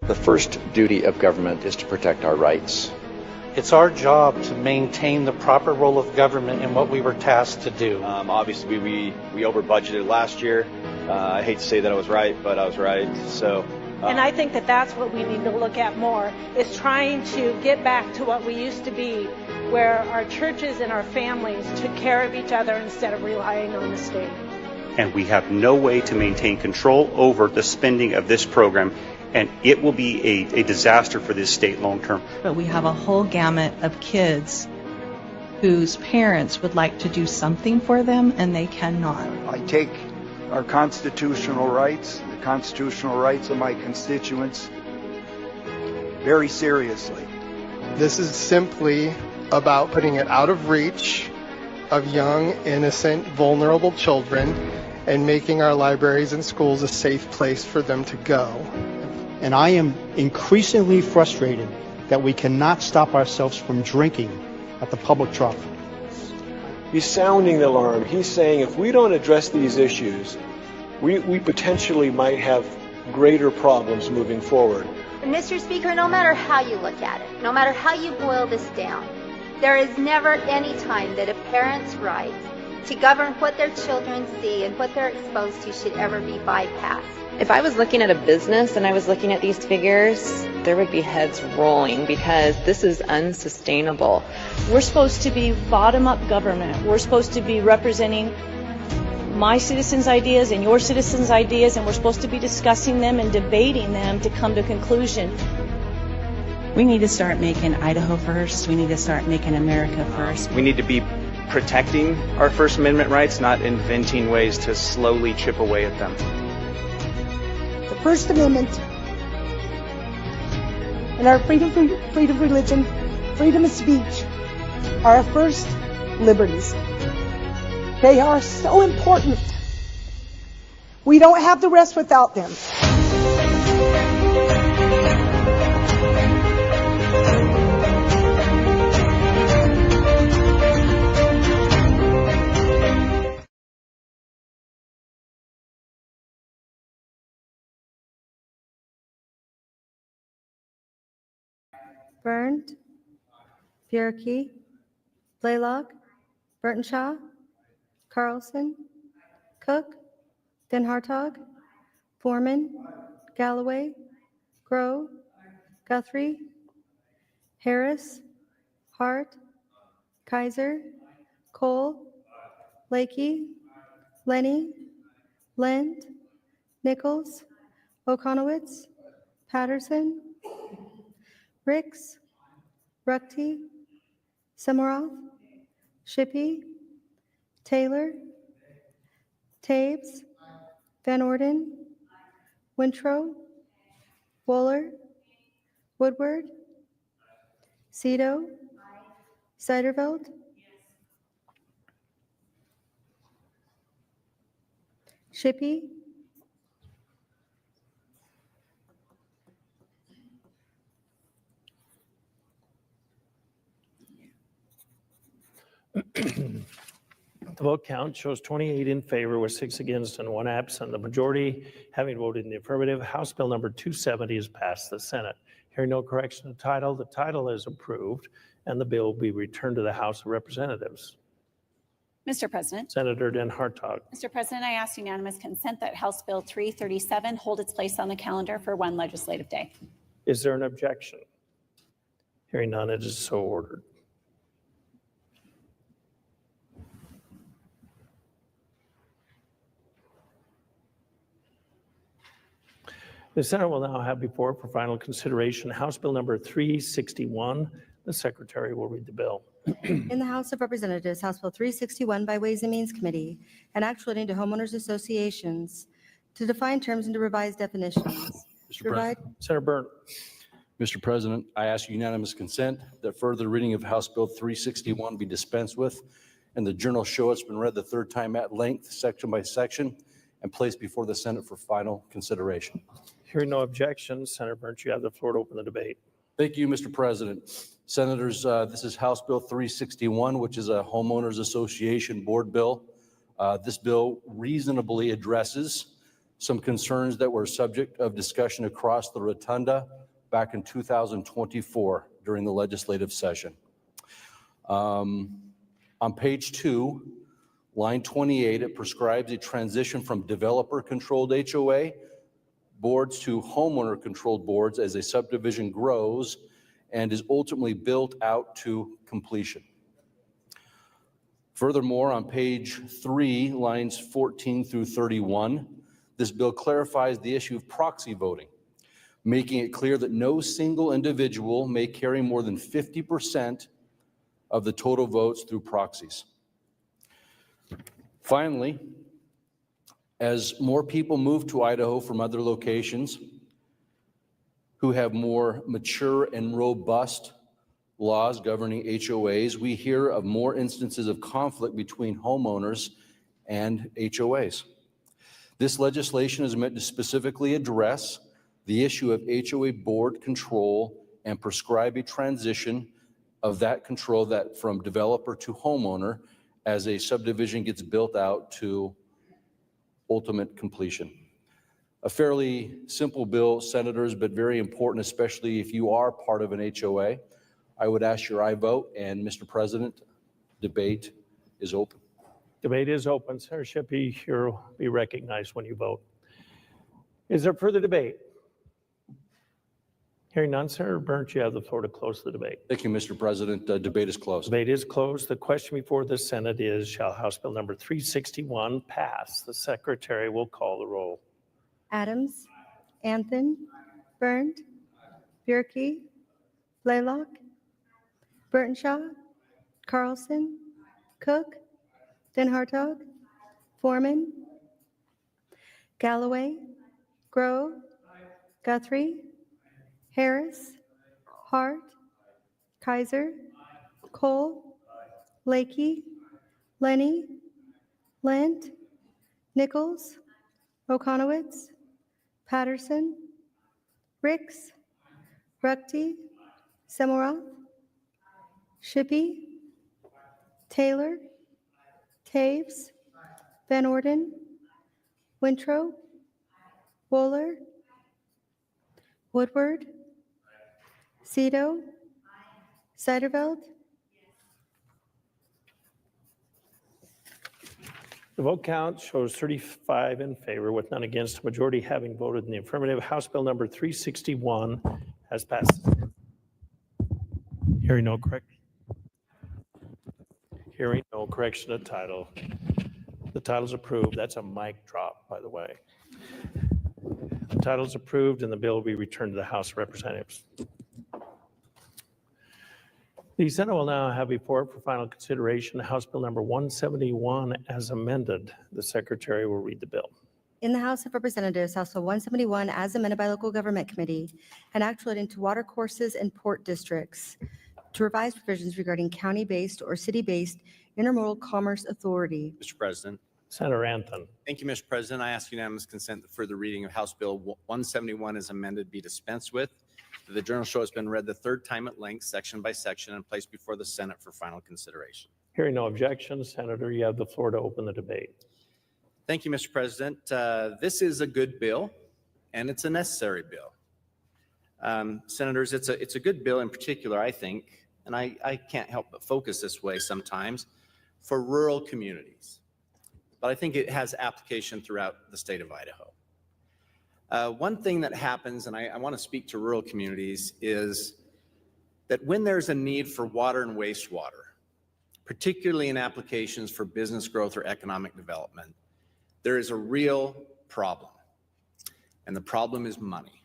The first duty of government is to protect our rights. It's our job to maintain the proper role of government in what we were tasked to do. Obviously, we over budgeted last year. I hate to say that I was right, but I was right. So. And I think that that's what we need to look at more, is trying to get back to what we used to be, where our churches and our families took care of each other instead of relying on the state. And we have no way to maintain control over the spending of this program, and it will be a disaster for this state long term. But we have a whole gamut of kids whose parents would like to do something for them and they cannot. I take our constitutional rights, the constitutional rights of my constituents, very seriously. This is simply about putting it out of reach of young, innocent, vulnerable children and making our libraries and schools a safe place for them to go. And I am increasingly frustrated that we cannot stop ourselves from drinking at the public trough. He's sounding the alarm. He's saying if we don't address these issues, we potentially might have greater problems moving forward. Mr. Speaker, no matter how you look at it, no matter how you boil this down, there is never any time that a parent's right to govern what their children see and what they're exposed to should ever be bypassed. If I was looking at a business and I was looking at these figures, there would be heads rolling because this is unsustainable. We're supposed to be bottom-up government. We're supposed to be representing my citizens' ideas and your citizens' ideas, and we're supposed to be discussing them and debating them to come to a conclusion. We need to start making Idaho first. We need to start making America first. We need to be protecting our First Amendment rights, not inventing ways to slowly chip away at them. The First Amendment and our freedom of religion, freedom of speech are our first liberties. They are so important. We don't have the rest without them. Burned, Bjerke, Blaylock, Burtonshaw, Carlson, Cook, Den Hartog, Foreman, Galloway, Grow, Guthrie, Harris, Hart, Kaiser, Cole, Lakey, Lenny, Lind, Nichols, Okonowitz, Patterson, Ricks, Ruckty, Samaroff, Shippey, Taylor, Taves, Van Orden, Wintrow, Wooler, Woodward, Cito, Seiderveld, Shippey, The vote count shows 28 in favor with 6 against and 1 absent. The majority having voted in the affirmative, House Bill number 270 is passed the Senate. Hearing no correction to the title is approved and the bill will be returned to the House of Representatives. Mr. President. Senator Den Hartog. Mr. President, I ask unanimous consent that House Bill 337 hold its place on the calendar for one legislative day. Is there an objection? Hearing none, it is so ordered. The Senate will now have before it for final consideration House Bill number 361. The Secretary will read the bill. In the House of Representatives, House Bill 361 by Ways and Means Committee, an act relating to homeowners associations to define terms and to revise definitions. Senator Byrne. Mr. President, I ask unanimous consent that further reading of House Bill 361 be dispensed with and the journal show it's been read the third time at length, section by section, and placed before the Senate for final consideration. Hearing no objections, Senator Burns, you have the floor to open the debate. Thank you, Mr. President. Senators, this is House Bill 361, which is a homeowners association board bill. This bill reasonably addresses some concerns that were subject of discussion across the rotunda back in 2024 during the legislative session. On page 2, line 28, it prescribes a transition from developer-controlled HOA boards to homeowner-controlled boards as a subdivision grows and is ultimately built out to completion. Furthermore, on page 3, lines 14 through 31, this bill clarifies the issue of proxy voting, making it clear that no single individual may carry more than 50% of the total votes through proxies. Finally, as more people move to Idaho from other locations who have more mature and robust laws governing HOAs, we hear of more instances of conflict between homeowners and HOAs. This legislation is meant to specifically address the issue of HOA board control and prescribe a transition of that control that from developer to homeowner as a subdivision gets built out to ultimate completion. A fairly simple bill, senators, but very important, especially if you are part of an HOA. I would ask your aye vote, and Mr. President, debate is open. Debate is open. Senator Shippey, you'll be recognized when you vote. Is there further debate? Hearing none, Senator Burns, you have the floor to close the debate. Thank you, Mr. President. Debate is closed. Debate is closed. The question before the Senate is, shall House Bill number 361 pass? The Secretary will call the roll. Adams, Anthen, Berndt, Bierke, Blaylock, Burtenshaw, Carlson, Cook, Den Hartog, Foreman, Galloway, Grove, Guthrie, Harris, Hart, Kaiser, Cole, Lakey, Lenny, Lent, Nichols, Okonowitz, Patterson, Ricks, Ruckte, Semmelroth, Shippey, Taylor, Taves, Van Orden, Wintrow, Wohler, Woodward, Cito, Seiderveld. The vote count shows 35 in favor with none against, a majority having voted in the affirmative. House Bill number 361 has passed. Hearing no correction of title. The title is approved. That's a mic drop, by the way. The title is approved and the bill will be returned to the House of Representatives. The Senate will now have before it for final consideration House Bill number 171 as amended. The Secretary will read the bill. In the House of Representatives, House Bill 171, as amended by Local Government Committee, an act relating to water courses and port districts, to revise provisions regarding county-based or city-based intermodal commerce authority. Mr. President. Senator Anthen. Thank you, Mr. President. I ask unanimous consent that further reading of House Bill 171 as amended be dispensed with. The journal show has been read the third time at length, section by section, and placed before the Senate for final consideration. Hearing no objections, Senator, you have the floor to open the debate. Thank you, Mr. President. This is a good bill, and it's a necessary bill. Senators, it's a good bill in particular, I think, and I can't help but focus this way sometimes, for rural communities. But I think it has application throughout the state of Idaho. One thing that happens, and I want to speak to rural communities, is that when there's a need for water and wastewater, particularly in applications for business growth or economic development, there is a real problem. And the problem is money.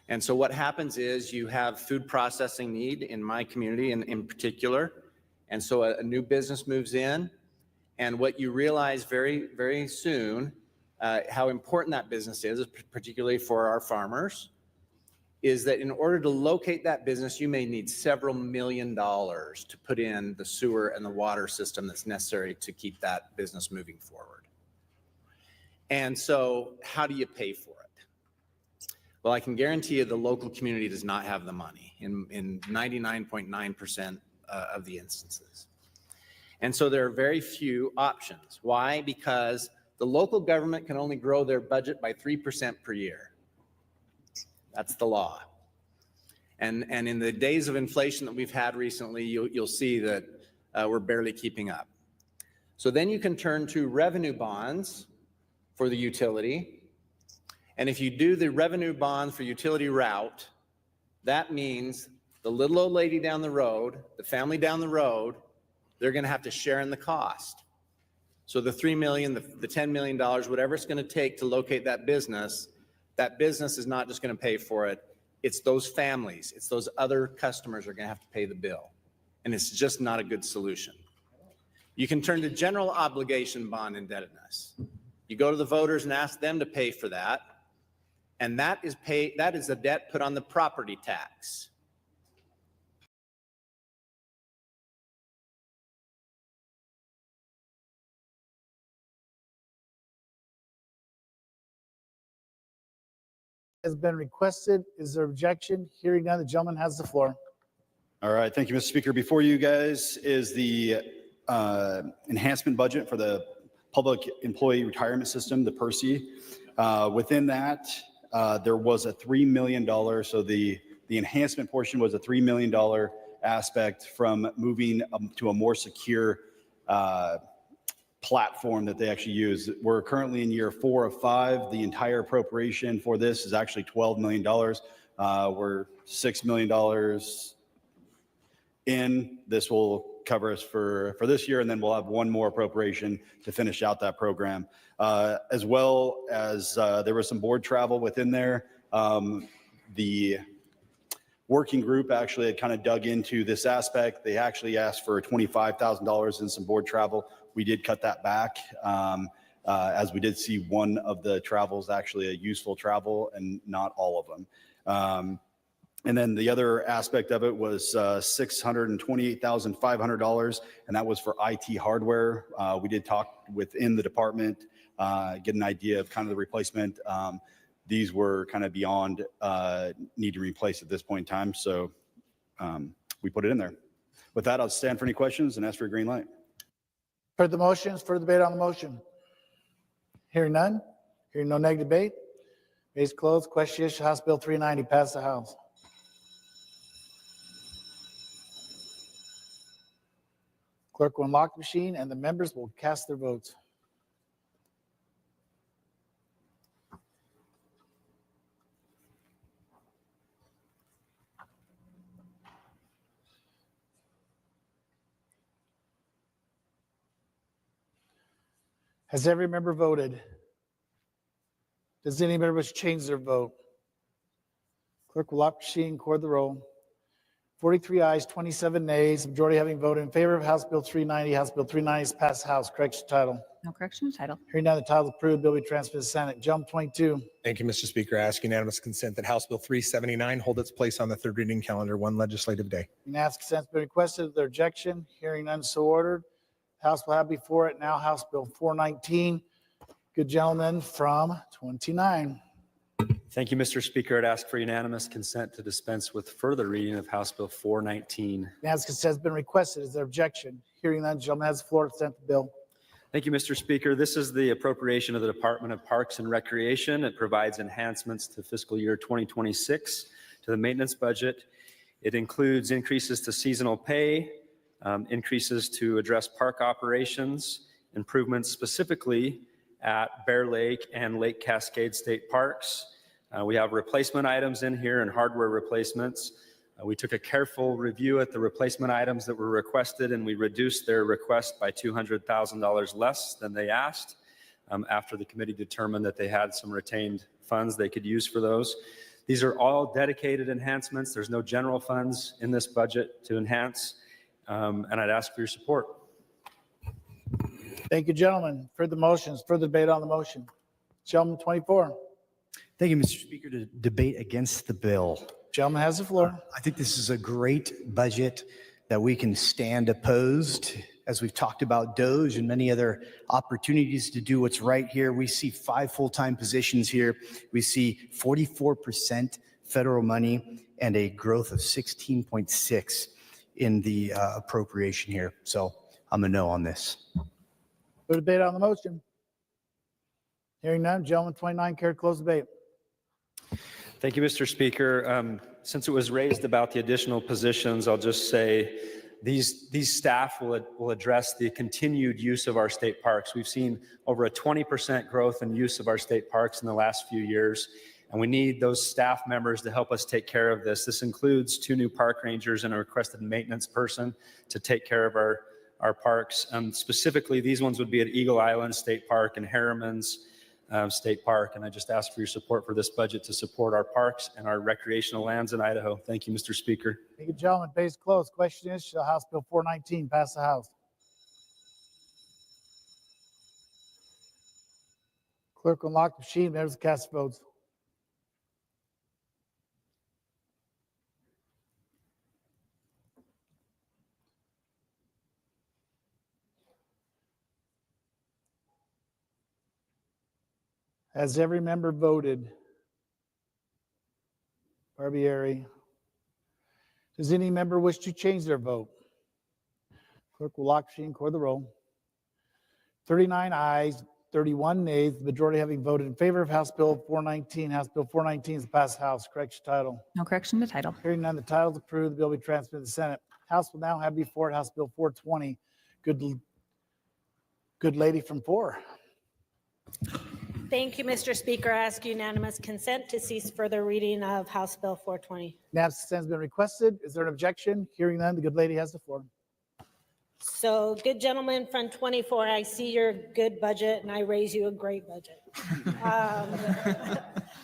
And so what happens is you have food processing need in my community in particular. And so a new business moves in. And what you realize very, very soon, how important that business is, particularly for our farmers, is that in order to locate that business, you may need several $1 million to put in the sewer and the water system that's necessary to keep that business moving forward. And so how do you pay for it? Well, I can guarantee you the local community does not have the money in 99.9% of the instances. And so there are very few options. Why? Because The local government can only grow their budget by 3% per year. That's the law. And in the days of inflation that we've had recently, you'll see that we're barely keeping up. So then you can turn to revenue bonds for the utility. And if you do the revenue bond for utility route, that means the little old lady down the road, the family down the road, they're going to have to share in the cost. So the $3 million, the $10 million, whatever it's going to take to locate that business is not just going to pay for it. It's those families, it's those other customers are going to have to pay the bill. And it's just not a good solution. You can turn to general obligation bond indebtedness. You go to the voters and ask them to pay for that. And that is a debt put on the property tax. Has been requested. Is there objection? Hearing none, the gentleman has the floor. All right, thank you, Mr. Speaker. Before you guys is the enhancement budget for the Public Employee Retirement System, the PERSI. Within that, there was a $3 million, so the enhancement portion was a $3 million aspect from moving to a more secure platform that they actually use. We're currently in year 4 of 5. The entire appropriation for this is actually $12 million. We're $6 million in. This will cover us for this year, and then we'll have one more appropriation to finish out that program. As well as there was some board travel within there. The working group actually had kind of dug into this aspect. They actually asked for $25,000 in some board travel. We did cut that back as we did see one of the travels actually a useful travel and not all of them. And then the other aspect of it was $628,500, and that was for IT hardware. We did talk within the department, get an idea of kind of the replacement. These were kind of beyond need to replace at this point in time, so we put it in there. With that, I'll stand for any questions and ask for a green light. Heard the motions, further debate on the motion. Hearing none, hearing no negative debate. Case closed. Question issue, House Bill 390, pass the House. Clerk will unlock the machine and the members will cast their votes. Has every member voted? Does any member wish to change their vote? Clerk will lock the machine, record the roll. 43 ayes, 27 nays, majority having voted in favor of House Bill 390. House Bill 390 is passed the House. Correction title. No correction title. Hearing none, the title is approved. Bill will be transferred to the Senate. Jump 22. Thank you, Mr. Speaker. I ask unanimous consent that House Bill 379 hold its place on the third reading calendar one legislative day. Unanimous consent has been requested. Is there objection? Hearing none, so ordered. House will have before it now House Bill 419. Good gentleman from 29. Thank you, Mr. Speaker. I'd ask for unanimous consent to dispense with further reading of House Bill 419. Unanimous consent has been requested. Is there objection? Hearing none, gentleman has the floor to present the bill. Thank you, Mr. Speaker. This is the appropriation of the Department of Parks and Recreation. It provides enhancements to fiscal year 2026 to the maintenance budget. It includes increases to seasonal pay, increases to address park operations, improvements specifically at Bear Lake and Lake Cascade State Parks. We have replacement items in here and hardware replacements. We took a careful review at the replacement items that were requested, and we reduced their request by $200,000 less than they asked after the committee determined that they had some retained funds they could use for those. These are all dedicated enhancements. There's no general funds in this budget to enhance, and I'd ask for your support. Thank you, gentlemen. Further motions, further debate on the motion. Gentleman 24. Thank you, Mr. Speaker, to debate against the bill. Gentleman has the floor. I think this is a great budget that we can stand opposed. As we've talked about DOGE and many other opportunities to do what's right here, we see 5 full-time positions here. We see 44% federal money and a growth of 16.6 in the appropriation here. So I'm a no on this. Further debate on the motion. Hearing none, gentleman 29, care to close debate. Thank you, Mr. Speaker. Since it was raised about the additional positions, I'll just say these staff will address the continued use of our state parks. We've seen over a 20% growth in use of our state parks in the last few years, and we need those staff members to help us take care of this. This includes 2 new park rangers and a requested maintenance person to take care of our parks. Specifically, these ones would be at Eagle Island State Park and Harriman's State Park, and I just ask for your support for this budget to support our parks and our recreational lands in Idaho. Thank you, Mr. Speaker. Thank you, gentlemen. Debate is closed. Question is, shall House Bill 419 pass the House? Clerk will unlock the machine. Members will cast votes. Has every member voted? Barbieri. Does any member wish to change their vote? Clerk will lock machine, record the roll. 39 ayes, 31 nays, the majority having voted in favor of House Bill 419. House Bill 419 is passed House. Correction title. No correction to title. Hearing none, the title is approved. The bill will be transmitted to the Senate. House will now have before it House Bill 420. Good lady from 4. Thank you, Mr. Speaker. I ask unanimous consent to cease further reading of House Bill 420. Unanimous consent has been requested. Is there an objection? Hearing none, the good lady has the floor. So, good gentleman from 24, I see your good budget and I raise you a great budget.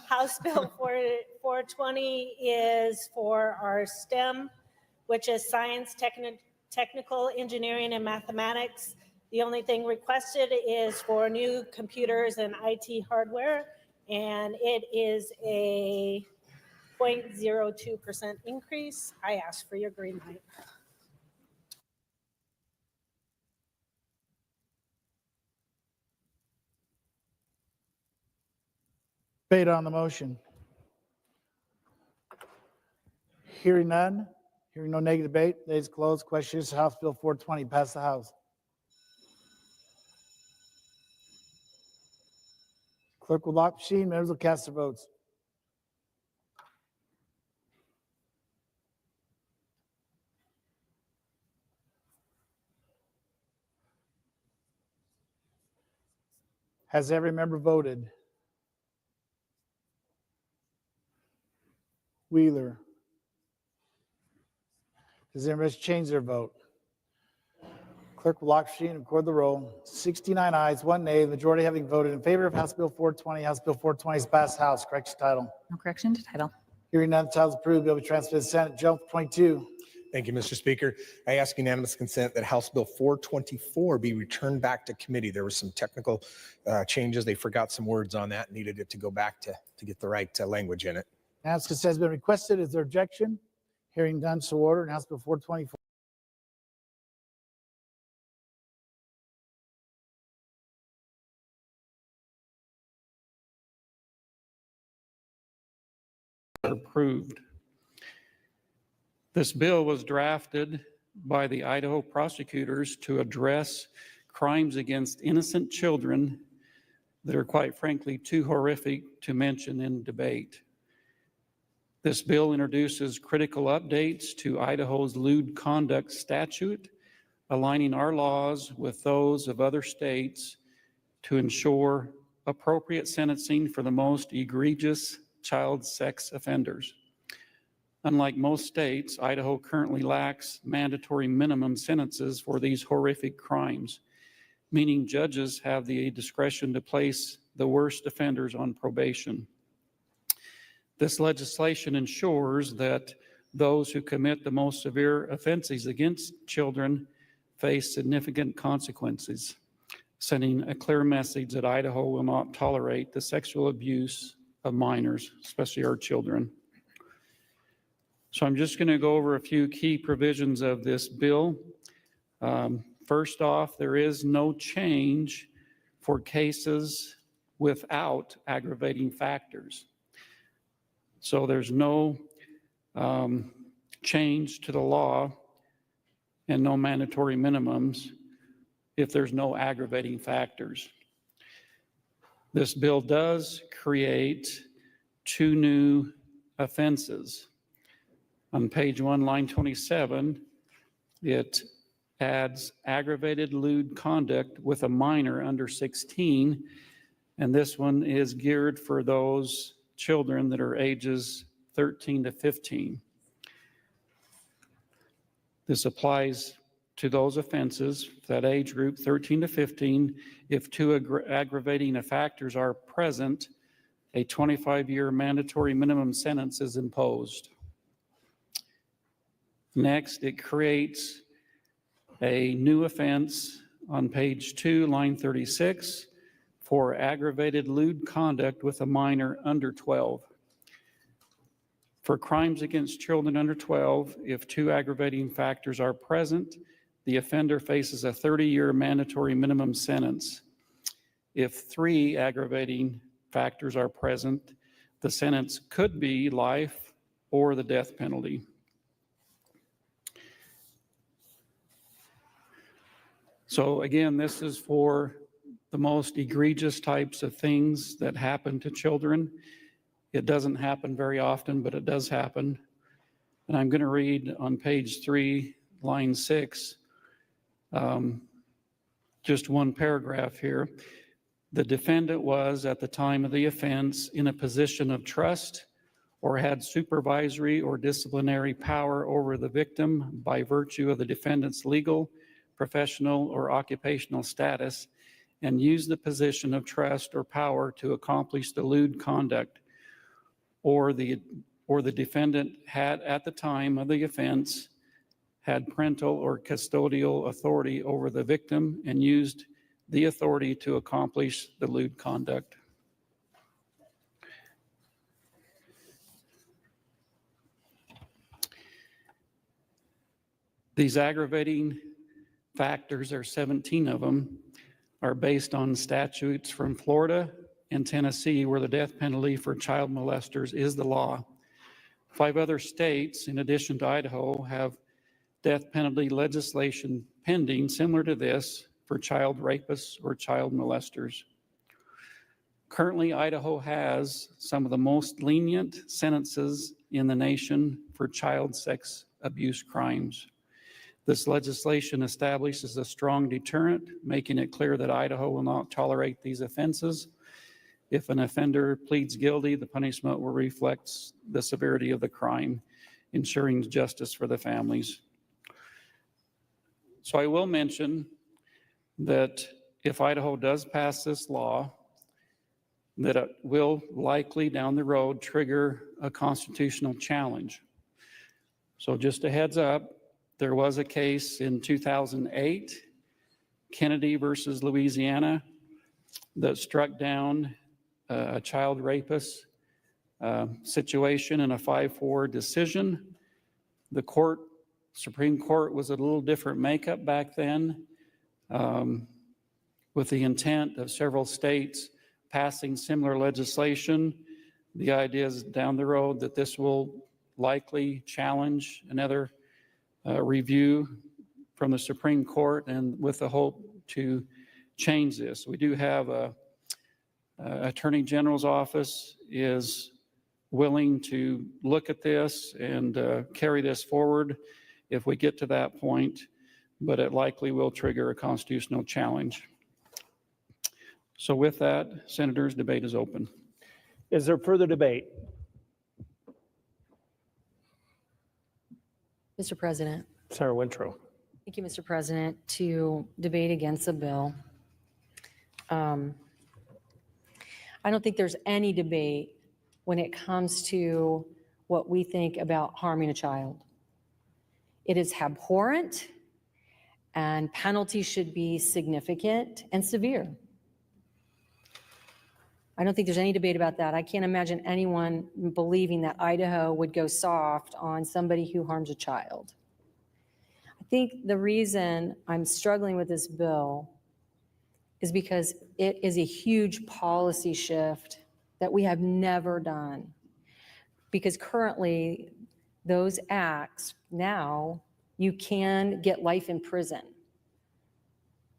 House Bill 420 is for our STEM, which is science, technical, engineering, and mathematics. The only thing requested is for new computers and IT hardware, and it is a 0.02% increase. I ask for your green light. Debate on the motion. Hearing none, hearing no negative debate, debate is closed. Question is House Bill 420 pass the House. Clerk will lock machine. Members will cast their votes. Has every member voted? Wheeler. Does anyone wish to change their vote? Clerk will lock machine and record the roll. 69 ayes, 1 nay, the majority having voted in favor of House Bill 420. House Bill 420 is passed House. Correction title. No correction to title. Hearing none, the title is approved. Bill will be transmitted to the Senate. Jump 22. Thank you, Mr. Speaker. I ask unanimous consent that House Bill 424 be returned back to committee. There were some technical changes. They forgot some words on that, needed it to go back to get the right language in it. Unanimous consent has been requested. Is there objection? Hearing none, so ordered. House Bill 424. Approved. This bill was drafted by the Idaho prosecutors to address crimes against innocent children that are quite frankly too horrific to mention in debate. This bill introduces critical updates to Idaho's lewd conduct statute, aligning our laws with those of other states to ensure appropriate sentencing for the most egregious child sex offenders. Unlike most states, Idaho currently lacks mandatory minimum sentences for these horrific crimes, meaning judges have the discretion to place the worst offenders on probation. This legislation ensures that those who commit the most severe offenses against children face significant consequences, sending a clear message that Idaho will not tolerate the sexual abuse of minors, especially our children. So I'm just going to go over a few key provisions of this bill. First off, there is no change for cases without aggravating factors. So there's no change to the law and no mandatory minimums if there's no aggravating factors. This bill does create 2 new offenses. On page 1, line 27, it adds aggravated lewd conduct with a minor under 16, and this one is geared for those children that are ages 13 to 15. This applies to those offenses, that age group 13 to 15, if 2 aggravating factors are present, a 25-year mandatory minimum sentence is imposed. Next, it creates a new offense on page 2, line 36, for aggravated lewd conduct with a minor under 12. For crimes against children under 12, if 2 aggravating factors are present, the offender faces a 30-year mandatory minimum sentence. If 3 aggravating factors are present, the sentence could be life or the death penalty. So again, this is for the most egregious types of things that happen to children. It doesn't happen very often, but it does happen. And I'm going to read on page 3, line 6, just one paragraph here. The defendant was, at the time of the offense, in a position of trust or had supervisory or disciplinary power over the victim by virtue of the defendant's legal, professional, or occupational status, and used the position of trust or power to accomplish the lewd conduct, or the defendant had, at the time of the offense, had parental or custodial authority over the victim and used the authority to accomplish the lewd conduct. These aggravating factors, there are 17 of them, are based on statutes from Florida and Tennessee, where the death penalty for child molesters is the law. 5 other states, in addition to Idaho, have death penalty legislation pending similar to this for child rapists or child molesters. Currently, Idaho has some of the most lenient sentences in the nation for child sex abuse crimes. This legislation establishes a strong deterrent, making it clear that Idaho will not tolerate these offenses. If an offender pleads guilty, the punishment will reflect the severity of the crime, ensuring justice for the families. So I will mention that if Idaho does pass this law, that it will likely down the road trigger a constitutional challenge. So just a heads up, there was a case in 2008, Kennedy versus Louisiana, that struck down a child rapist situation in a 5-4 decision. The Supreme Court was a little different makeup back then, with the intent of several states passing similar legislation. The idea is down the road that this will likely challenge another review from the Supreme Court, and with the hope to change this. We do have a Attorney General's office is willing to look at this and carry this forward if we get to that point, but it likely will trigger a constitutional challenge. So with that, Senators, debate is open. Is there further debate? Mr. President. Senator Wintrow. Thank you, Mr. President, to debate against the bill. I don't think there's any debate when it comes to what we think about harming a child. It is abhorrent, and penalties should be significant and severe. I don't think there's any debate about that. I can't imagine anyone believing that Idaho would go soft on somebody who harms a child. I think the reason I'm struggling with this bill is because it is a huge policy shift that we have never done. Because currently, those acts, now, you can get life in prison.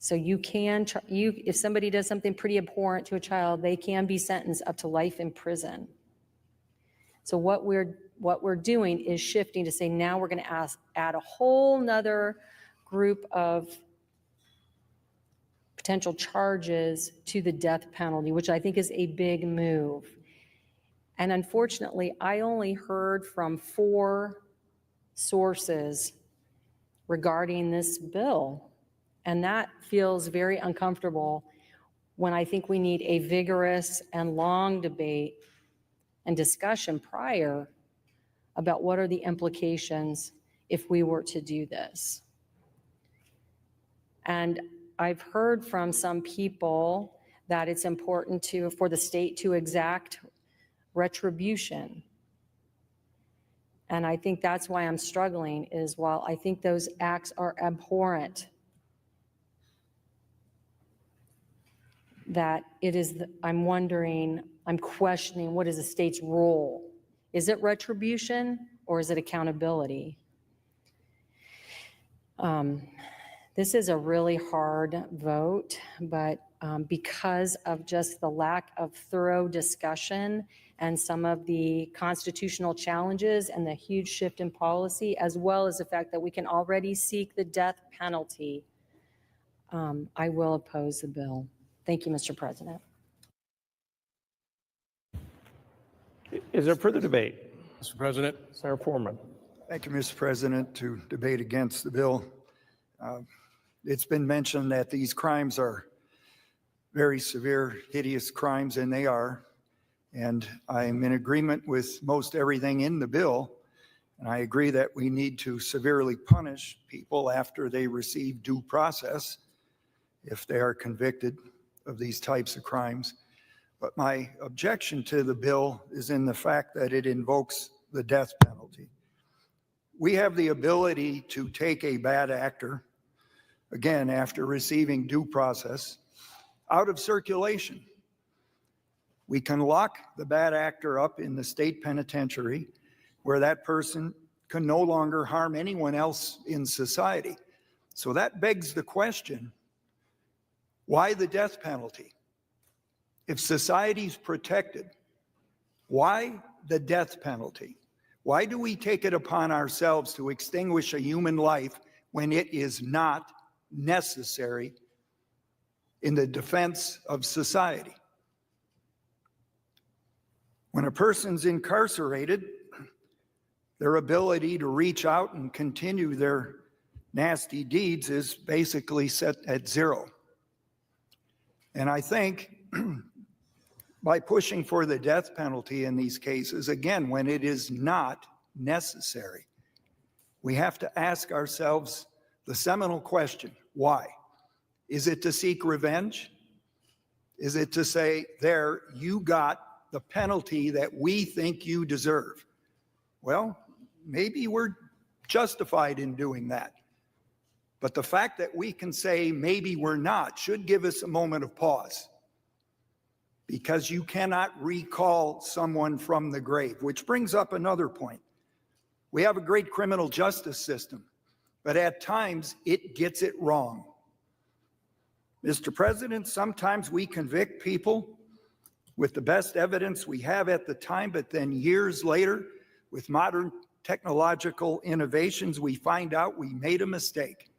So you can, if somebody does something pretty abhorrent to a child, they can be sentenced up to life in prison. So what we're doing is shifting to say now we're going to add a whole nother group of potential charges to the death penalty, which I think is a big move. And unfortunately, I only heard from 4 sources regarding this bill. And that feels very uncomfortable when I think we need a vigorous and long debate and discussion prior about what are the implications if we were to do this. And I've heard from some people that it's important for the state to exact retribution. And I think that's why I'm struggling, is while I think those acts are abhorrent, that it is, I'm questioning what is the state's role? Is it retribution or is it accountability? This is a really hard vote, but because of just the lack of thorough discussion and some of the constitutional challenges and the huge shift in policy, as well as the fact that we can already seek the death penalty, I will oppose the bill. Thank you, Mr. President. Is there further debate? Mr. President. Senator Foreman. Thank you, Mr. President, to debate against the bill. It's been mentioned that these crimes are very severe, hideous crimes, and they are. And I'm in agreement with most everything in the bill. And I agree that we need to severely punish people after they receive due process if they are convicted of these types of crimes. But my objection to the bill is in the fact that it invokes the death penalty. We have the ability to take a bad actor, again, after receiving due process, out of circulation. We can lock the bad actor up in the state penitentiary where that person can no longer harm anyone else in society. So that begs the question, why the death penalty? If society's protected, why the death penalty? Why do we take it upon ourselves to extinguish a human life when it is not necessary in the defense of society? When a person's incarcerated, their ability to reach out and continue their nasty deeds is basically set at 0. And I think by pushing for the death penalty in these cases, again, when it is not necessary, we have to ask ourselves the seminal question, why? Is it to seek revenge? Is it to say, there, you got the penalty that we think you deserve? Well, maybe we're justified in doing that. But the fact that we can say maybe we're not should give us a moment of pause, because you cannot recall someone from the grave, which brings up another point. We have a great criminal justice system, but at times it gets it wrong. Mr. President, sometimes we convict people with the best evidence we have at the time, but then years later, with modern technological innovations, we find out we made a mistake.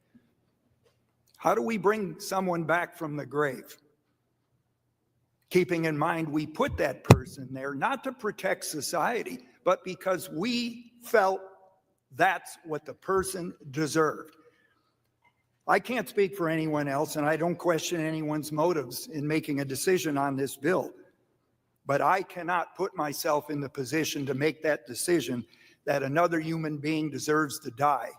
How do we bring someone back from the grave? Keeping in mind we put that person there not to protect society, but because we felt that's what the person deserved. I can't speak for anyone else, and I don't question anyone's motives in making a decision on this bill, but I cannot put myself in the position to make that decision that another human being deserves to die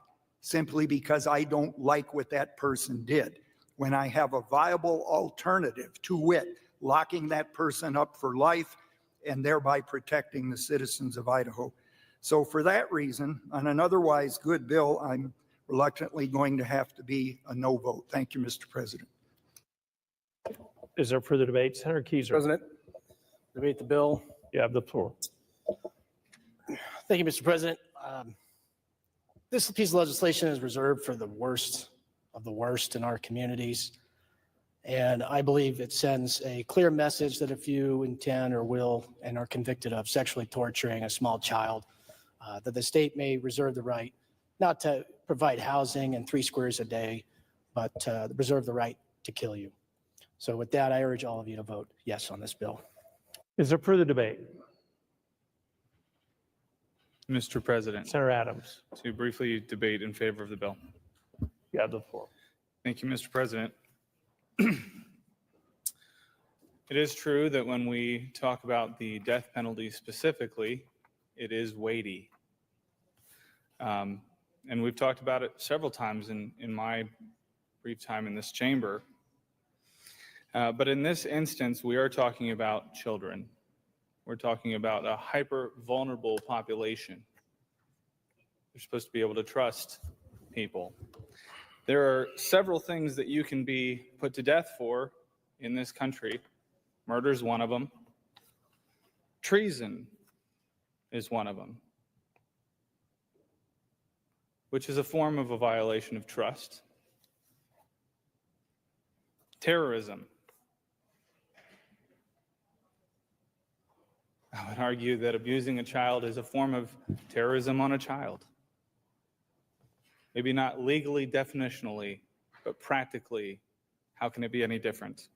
simply because I don't like what that person did, when I have a viable alternative, to wit, locking that person up for life and thereby protecting the citizens of Idaho. So for that reason, on an otherwise good bill, I'm reluctantly going to have to be a no vote. Thank you, Mr. President. Is there further debate? Senator Keiser. President, debate the bill. You have the floor. Thank you, Mr. President. This piece of legislation is reserved for the worst of the worst in our communities. And I believe it sends a clear message that if you intend or will and are convicted of sexually torturing a small child, that the state may reserve the right not to provide housing and 3 squares a day, but reserve the right to kill you. So with that, I urge all of you to vote yes on this bill. Is there further debate? Mr. President, Senator Adams, to briefly debate in favor of the bill. you have the floor. Thank you, Mr. President. It is true that when we talk about the death penalty specifically, it is weighty. And we've talked about it several times in my brief time in this chamber. But in this instance, we are talking about children. We're talking about a hyper-vulnerable population. You're supposed to be able to trust people. There are several things that you can be put to death for in this country. Murder is one of them. Treason is one of them, which is a form of a violation of trust. Terrorism. I would argue that abusing a child is a form of terrorism on a child. Maybe not legally, definitionally, but practically, how can it be any different?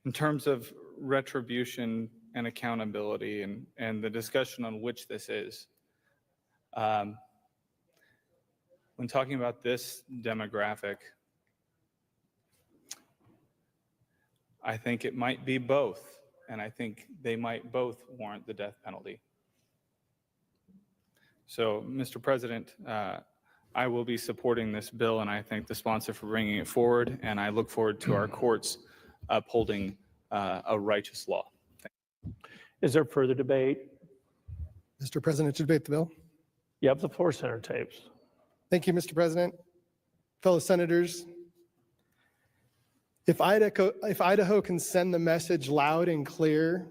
In terms of retribution and accountability and the discussion on which this is, when talking about this demographic, I think it might be both, and I think they might both warrant the death penalty. So, Mr. President, I will be supporting this bill, and I thank the sponsor for bringing it forward, and I look forward to our courts upholding a righteous law. Thank you. Is there further debate? Mr. President, to debate the bill. You have the floor, Senator Tapes. Thank you, Mr. President. Fellow senators, if Idaho can send the message loud and clear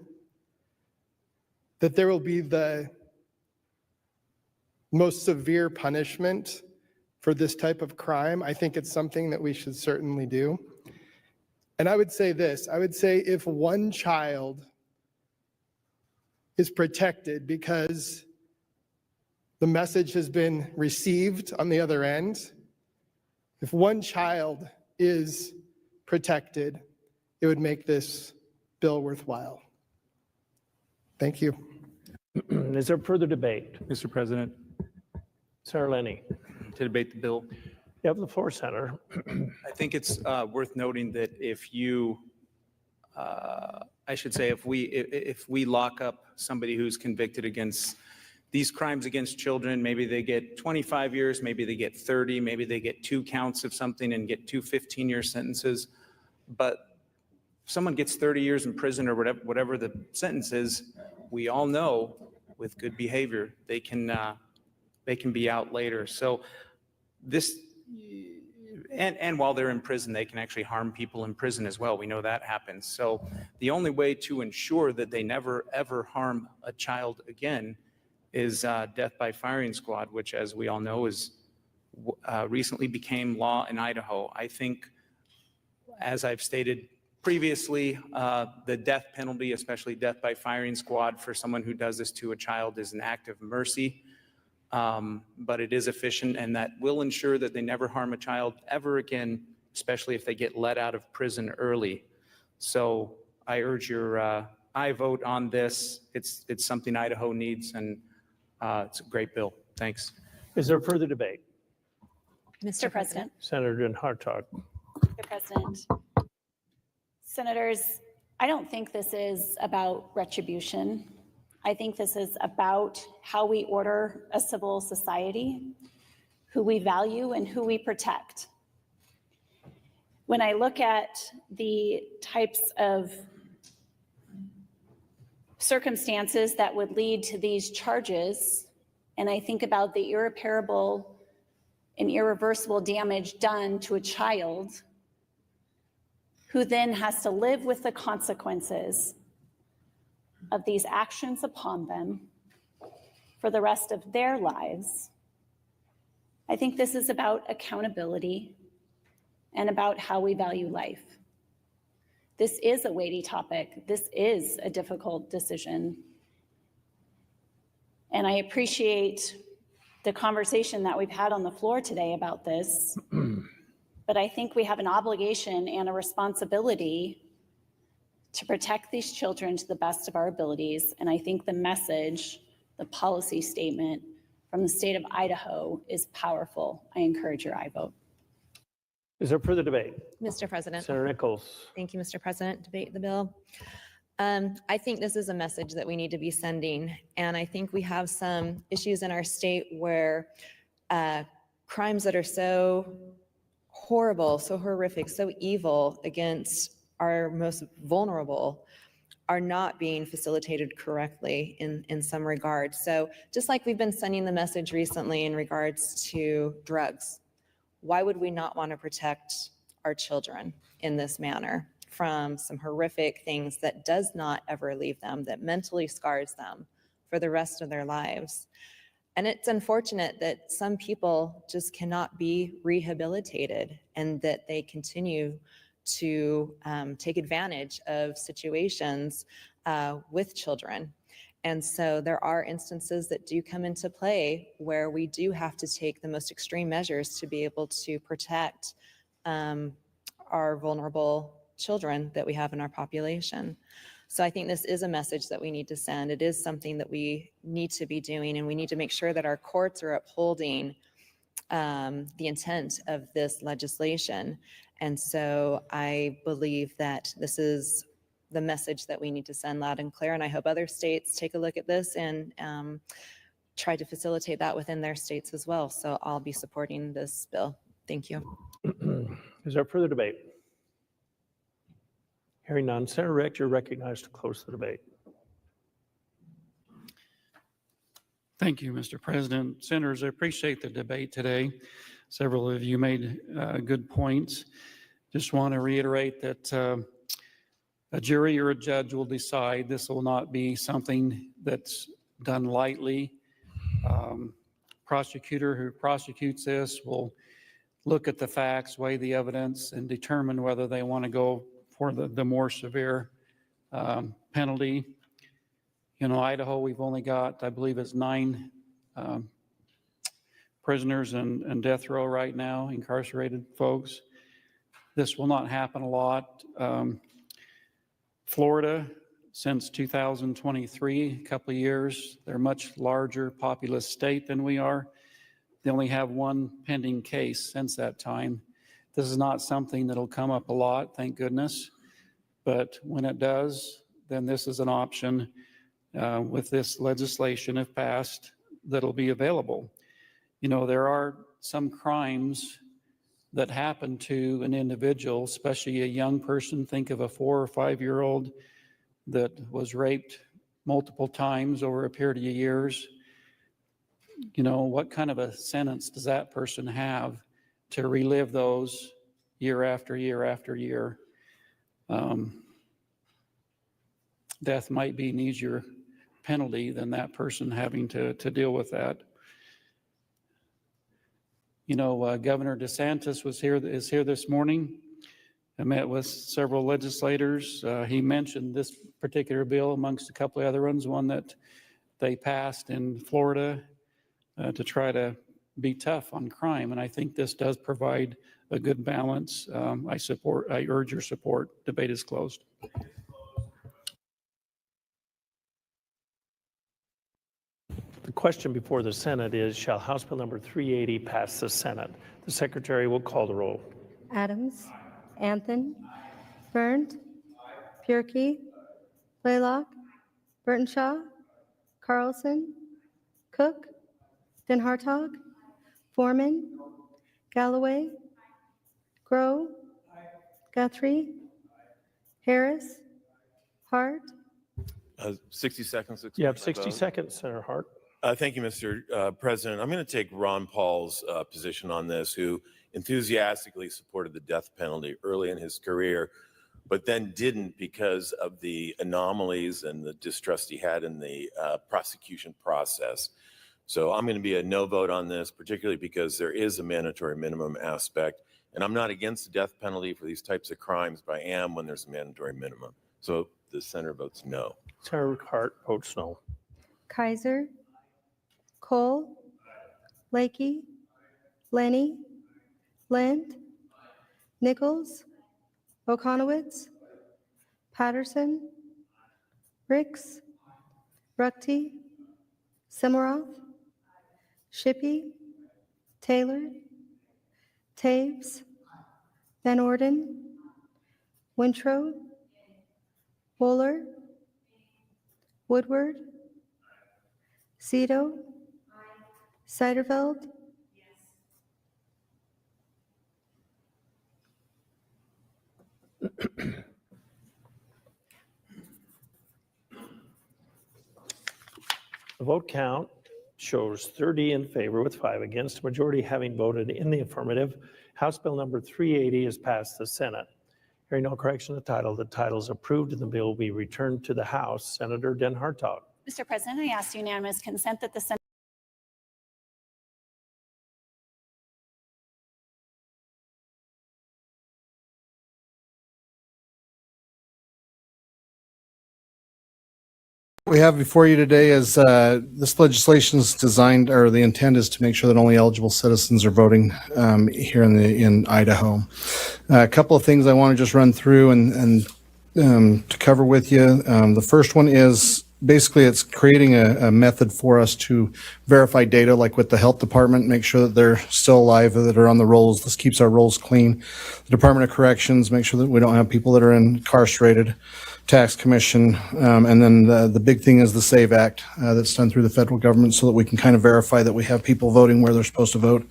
that there will be the most severe punishment for this type of crime, I think it's something that we should certainly do. And I would say this, I would say if one child is protected because the message has been received on the other end, if one child is protected, it would make this bill worthwhile. Thank you. Is there further debate? Mr. President, Senator Lenny, to debate the bill. you have the floor, Senator. I think it's worth noting that if you, I should say, if we lock up somebody who's convicted against these crimes against children, maybe they get 25 years, maybe they get 30, maybe they get 2 counts of something and get 2 15-year sentences. But if someone gets 30 years in prison or whatever the sentence is, we all know with good behavior, they can be out later. So this, and while they're in prison, they can actually harm people in prison as well. We know that happens. So the only way to ensure that they never, ever harm a child again is death by firing squad, which, as we all know, is recently became law in Idaho. I think, as I've stated previously, the death penalty, especially death by firing squad for someone who does this to a child, is an act of mercy, but it is efficient, and that will ensure that they never harm a child ever again, especially if they get let out of prison early. So I urge your I vote on this. It's something Idaho needs, and it's a great bill. Thanks. Is there further debate? Mr. President. Senator Hartog. Mr. President. Senators, I don't think this is about retribution. I think this is about how we order a civil society, who we value and who we protect. When I look at the types of circumstances that would lead to these charges, and I think about the irreparable and irreversible damage done to a child who then has to live with the consequences of these actions upon them for the rest of their lives. I think this is about accountability. and about how we value life. This is a weighty topic. This is a difficult decision. And I appreciate the conversation that we've had on the floor today about this. But I think we have an obligation and a responsibility to protect these children to the best of our abilities. And I think the message, the policy statement from the state of Idaho is powerful. I encourage your aye vote. Is there further debate? Mr. President. Senator Nichols. Thank you, Mr. President. Debate the bill. I think this is a message that we need to be sending. And I think we have some issues in our state where crimes that are so horrible, so horrific, so evil against our most vulnerable are not being facilitated correctly in some regards. So just like we've been sending the message recently in regards to drugs, why would we not want to protect our children in this manner from some horrific things that does not ever leave them, that mentally scars them for the rest of their lives? And it's unfortunate that some people just cannot be rehabilitated and that they continue to take advantage of situations with children. And so there are instances that do come into play where we do have to take the most extreme measures to be able to protect our vulnerable children that we have in our population. So I think this is a message that we need to send. It is something that we need to be doing, and we need to make sure that our courts are upholding the intent of this legislation. And so I believe that this is the message that we need to send loud and clear. And I hope other states take a look at this and try to facilitate that within their states as well. So I'll be supporting this bill. Thank you. Is there further debate? Hearing none. Senator Rick, you're recognized to close the debate. Thank you, Mr. President. Senators, I appreciate the debate today. Several of you made good points. Just want to reiterate that a jury or a judge will decide. This will not be something that's done lightly. Prosecutor who prosecutes this will look at the facts, weigh the evidence, and determine whether they want to go for the more severe penalty. You know, Idaho, we've only got, I believe it's 9 prisoners in death row right now, incarcerated folks. This will not happen a lot. Florida, since 2023, a couple of years, they're a much larger populous state than we are. They only have 1 pending case since that time. This is not something that'll come up a lot, thank goodness. But when it does, then this is an option with this legislation, if passed, that'll be available. You know, there are some crimes that happen to an individual, especially a young person. Think of a 4 or 5-year-old that was raped multiple times over a period of years. You know, what kind of a sentence does that person have to relive those year after year after year? Death might be an easier penalty than that person having to deal with that. You know, Governor DeSantis is here this morning. I met with several legislators. He mentioned this particular bill amongst a couple of other ones, one that they passed in Florida to try to be tough on crime. And I think this does provide a good balance. I urge your support. Debate is closed. The question before the Senate is, shall House Bill number 380 pass the Senate? The Secretary will call the roll. Adams, Anthem, Berndt, Purkey, Blaylock, Burtonshaw, Carlson, Cook, Den Hartog, Foreman, Galloway, Grow, Guthrie, Harris, Hart. 60 seconds. You have 60 seconds, Senator Hart. Thank you, Mr. President. I'm going to take Ron Paul's position on this, who enthusiastically supported the death penalty early in his career, but then didn't because of the anomalies and the distrust he had in the prosecution process. So I'm going to be a no vote on this, particularly because there is a mandatory minimum aspect, And I'm not against the death penalty for these types of crimes, but I am when there's a mandatory minimum. So the senator votes no. Senator Hart votes no. Kaiser, Cole, Lakey, Lenny, Lind, Nichols, Okonowitz, Patterson, Ricks, Ruckty, Simoroff, Shippey, Taylor, Taves, Van Orden, Wintrow, Wooler, Woodward, Zito, Seiderveld, The vote count shows 30 in favor with 5 against, a majority having voted in the affirmative. House Bill number 380 is passed the Senate. Hearing no correction to the title is approved and the bill will be returned to the House. Senator Den Hartog. Mr. President, I ask unanimous consent that the Senate we have before you today is this legislation is designed, or the intent is to make sure that only eligible citizens are voting here in Idaho. A couple of things I want to just run through and to cover with you. The first one is basically it's creating a method for us to verify data, like with the health department, make sure that they're still alive, that are on the rolls. This keeps our rolls clean. The Department of Corrections, make sure that we don't have people that are incarcerated. Tax Commission, and then the big thing is the SAVE Act that's done through the federal government so that we can kind of verify that we have people voting where they're supposed to vote.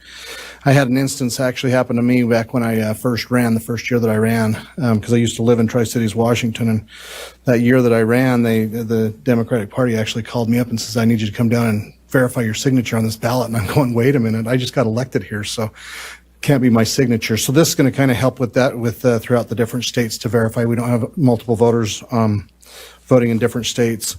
I had an instance actually happen to me back when I first ran, the first year that I ran, because I used to live in Tri-Cities, Washington, and that year that I ran, the Democratic Party actually called me up and says, I need you to come down and verify your signature on this ballot. And I'm going, wait a minute, I just got elected here, so can't be my signature. So this is going to kind of help with that throughout the different states to verify we don't have multiple voters voting in different states.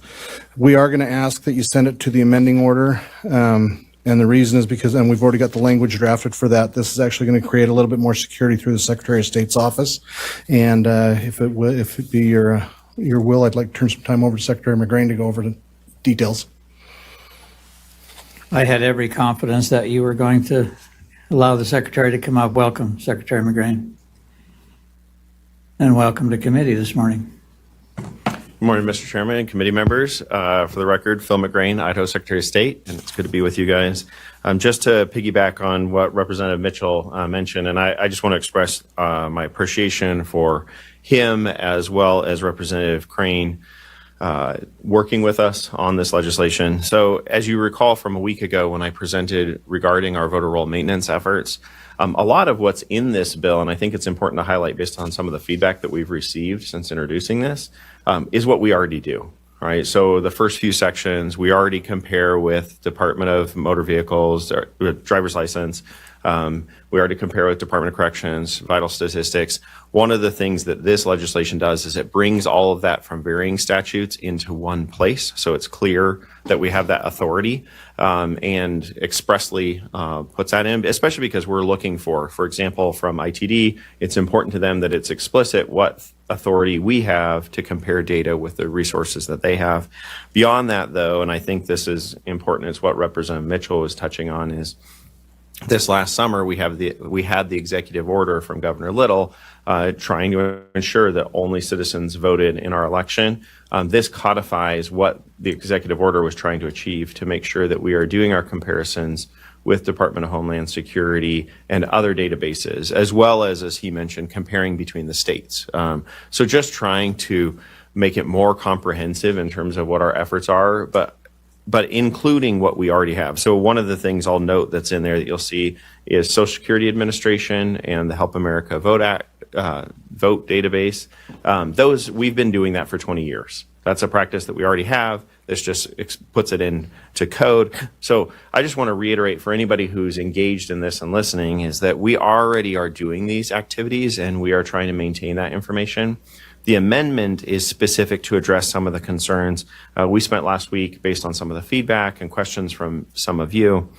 We are going to ask that you send it to the amending order. And the reason is because, and we've already got the language drafted for that, this is actually going to create a little bit more security through the Secretary of State's office. And if it be your will, I'd like to turn some time over to Secretary McGrain to go over the details. I had every confidence that you were going to allow the Secretary to come up. Welcome, Secretary McGrain. And welcome to committee this morning. Good morning, Mr. Chairman and committee members. For the record, Phil McGrain, Idaho Secretary of State, and it's good to be with you guys. Just to piggyback on what Representative Mitchell mentioned, and I just want to express my appreciation for him as well as Representative Crane working with us on this legislation. So as you recall from a week ago when I presented regarding our voter roll maintenance efforts, a lot of what's in this bill, and I think it's important to highlight based on some of the feedback that we've received since introducing this, is what we already do, right? So the first few sections, we already compare with Department of Motor Vehicles, or driver's license. We already compare with Department of Corrections, vital statistics. One of the things that this legislation does is it brings all of that from varying statutes into one place. So it's clear that we have that authority and expressly puts that in, especially because we're looking for example, from ITD, it's important to them that it's explicit what authority we have to compare data with the resources that they have. Beyond that, though, and I think this is important, is what Representative Mitchell was touching on, is this last summer, we had the executive order from Governor Little trying to ensure that only citizens voted in our election. This codifies what the executive order was trying to achieve to make sure that we are doing our comparisons with Department of Homeland Security and other databases, as well as he mentioned, comparing between the states. So just trying to make it more comprehensive in terms of what our efforts are, but including what we already have. So one of the things I'll note that's in there that you'll see is Social Security Administration and the Help America Vote Act, vote database. Those, we've been doing that for 20 years. That's a practice that we already have. This just puts it into code. So I just want to reiterate for anybody who's engaged in this and listening is that we already are doing these activities and we are trying to maintain that information. The amendment is specific to address some of the concerns we spent last week based on some of the feedback and questions from some of you,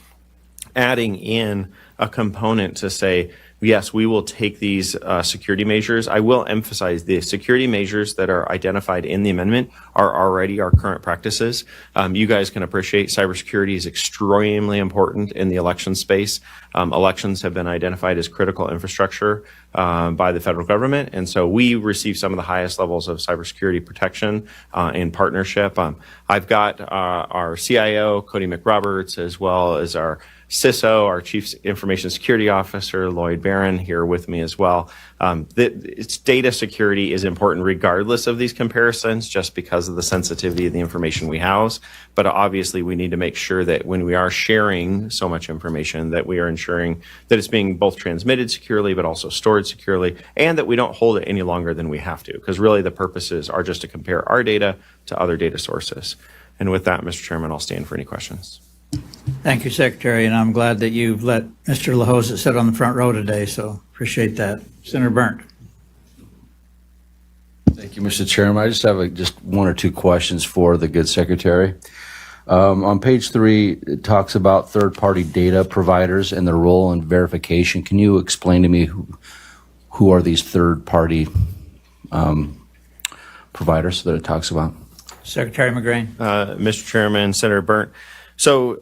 adding in a component to say, yes, we will take these security measures. I will emphasize the security measures that are identified in the amendment are already our current practices. You guys can appreciate cybersecurity is extremely important in the election space. Elections have been identified as critical infrastructure by the federal government. And so we receive some of the highest levels of cybersecurity protection in partnership. I've got our CIO, Cody McRoberts, as well as our CISO, our Chief Information Security Officer, Lloyd Barron, here with me as well. It's data security is important regardless of these comparisons, just because of the sensitivity of the information we house. But obviously, we need to make sure that when we are sharing so much information, that we are ensuring that it's being both transmitted securely, but also stored securely, and that we don't hold it any longer than we have to, because really the purposes are just to compare our data to other data sources. And with that, Mr. Chairman, I'll stand for any questions. Thank you, Secretary, and I'm glad that you've let Mr. LaHosa sit on the front row today, so appreciate that. Senator Burnt. Thank you, Mr. Chairman. I just have just one or two questions for the good secretary. On page 3, it talks about third-party data providers and their role in verification. Can you explain to me who are these third-party providers that it talks about? Secretary McGrain. Mr. Chairman, Senator Burnt. So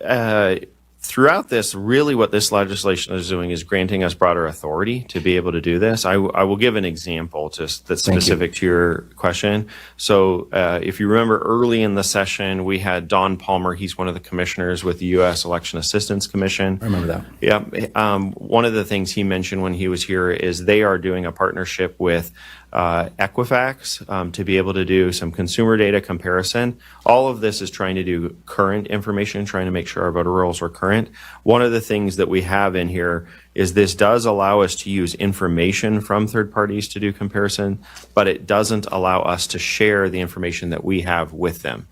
throughout this, really what this legislation is doing is granting us broader authority to be able to do this. I will give an example just that's specific to your question. So if you remember early in the session, we had Don Palmer. He's one of the commissioners with the U.S. Election Assistance Commission. I remember that. Yeah. One of the things he mentioned when he was here is they are doing a partnership with Equifax to be able to do some consumer data comparison. All of this is trying to do current information, trying to make sure our voter rolls are current. One of the things that we have in here is this does allow us to use information from third parties to do comparison, but it doesn't allow us to share the information that we have with them.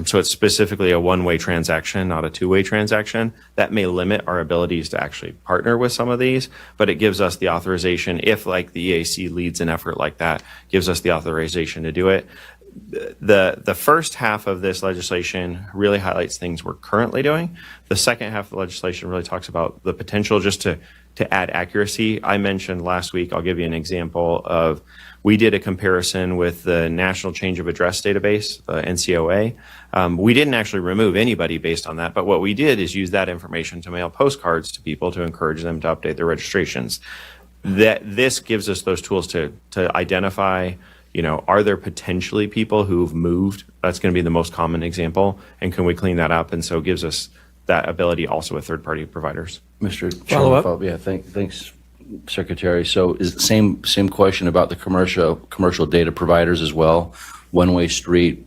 So it's specifically a one-way transaction, not a two-way transaction. That may limit our abilities to actually partner with some of these, but it gives us the authorization, if like the EAC leads an effort like that, gives us the authorization to do it. The first half of this legislation really highlights things we're currently doing. The second half of the legislation really talks about the potential just to add accuracy. I mentioned last week, I'll give you an example of, we did a comparison with the National Change of Address Database, the NCOA. We didn't actually remove anybody based on that, but what we did is use that information to mail postcards to people to encourage them to update their registrations. This gives us those tools to identify, are there potentially people who've moved? That's going to be the most common example. And can we clean that up? And so it gives us that ability also with third-party providers. Mr. Chairman, yeah, thanks, Secretary. So is the same question about the commercial data providers as well? One-way street,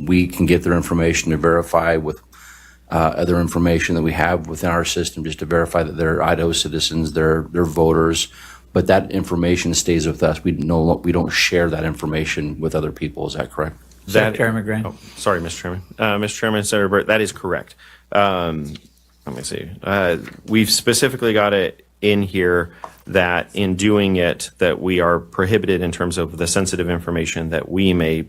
we can get their information to verify with other information that we have within our system, just to verify that they're Idaho citizens, they're voters. But that information stays with us. We don't share that information with other people. Is that correct? Secretary McGrain. Oh, sorry, Mr. Chairman. Mr. Chairman, Senator Burt, that is correct. Let me see. We've specifically got it in here that in doing it, that we are prohibited in terms of the sensitive information that we may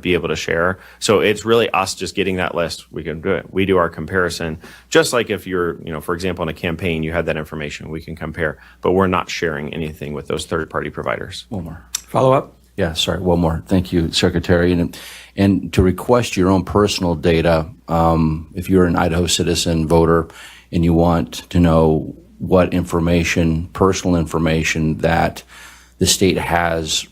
be able to share. So it's really us just getting that list. We can do it. We do our comparison. Just like if you're, for example, in a campaign, you had that information, we can compare, but we're not sharing anything with those third-party providers. One more. Follow up? Yeah, sorry, one more. Thank you, Secretary. And to request your own personal data, if you're an Idaho citizen voter and you want to know what information, personal information that the state has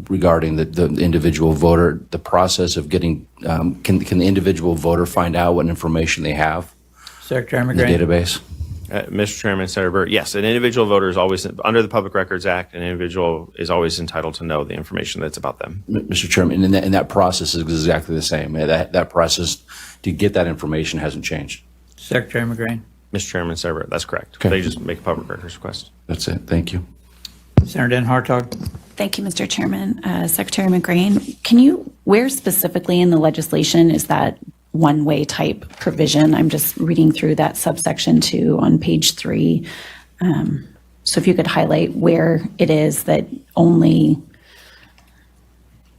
regarding the individual voter, the process of getting, can the individual voter find out what information they have Secretary in the McGrain. database? Mr. Chairman, Senator Burt, yes, an individual voter is always, under the Public Records Act, an individual is always entitled to know the information that's about them. Mr. Chairman, and that process is exactly the same. That process to get that information hasn't changed. Secretary McGrain. Mr. Chairman, Senator Burt, that's correct. Okay. They just make a public records request. That's it. Thank you. Senator Den Hartog. Thank you, Mr. Chairman. Secretary McGrain, where specifically in the legislation is that one-way type provision? I'm just reading through that subsection 2 on page 3. So if you could highlight where it is that only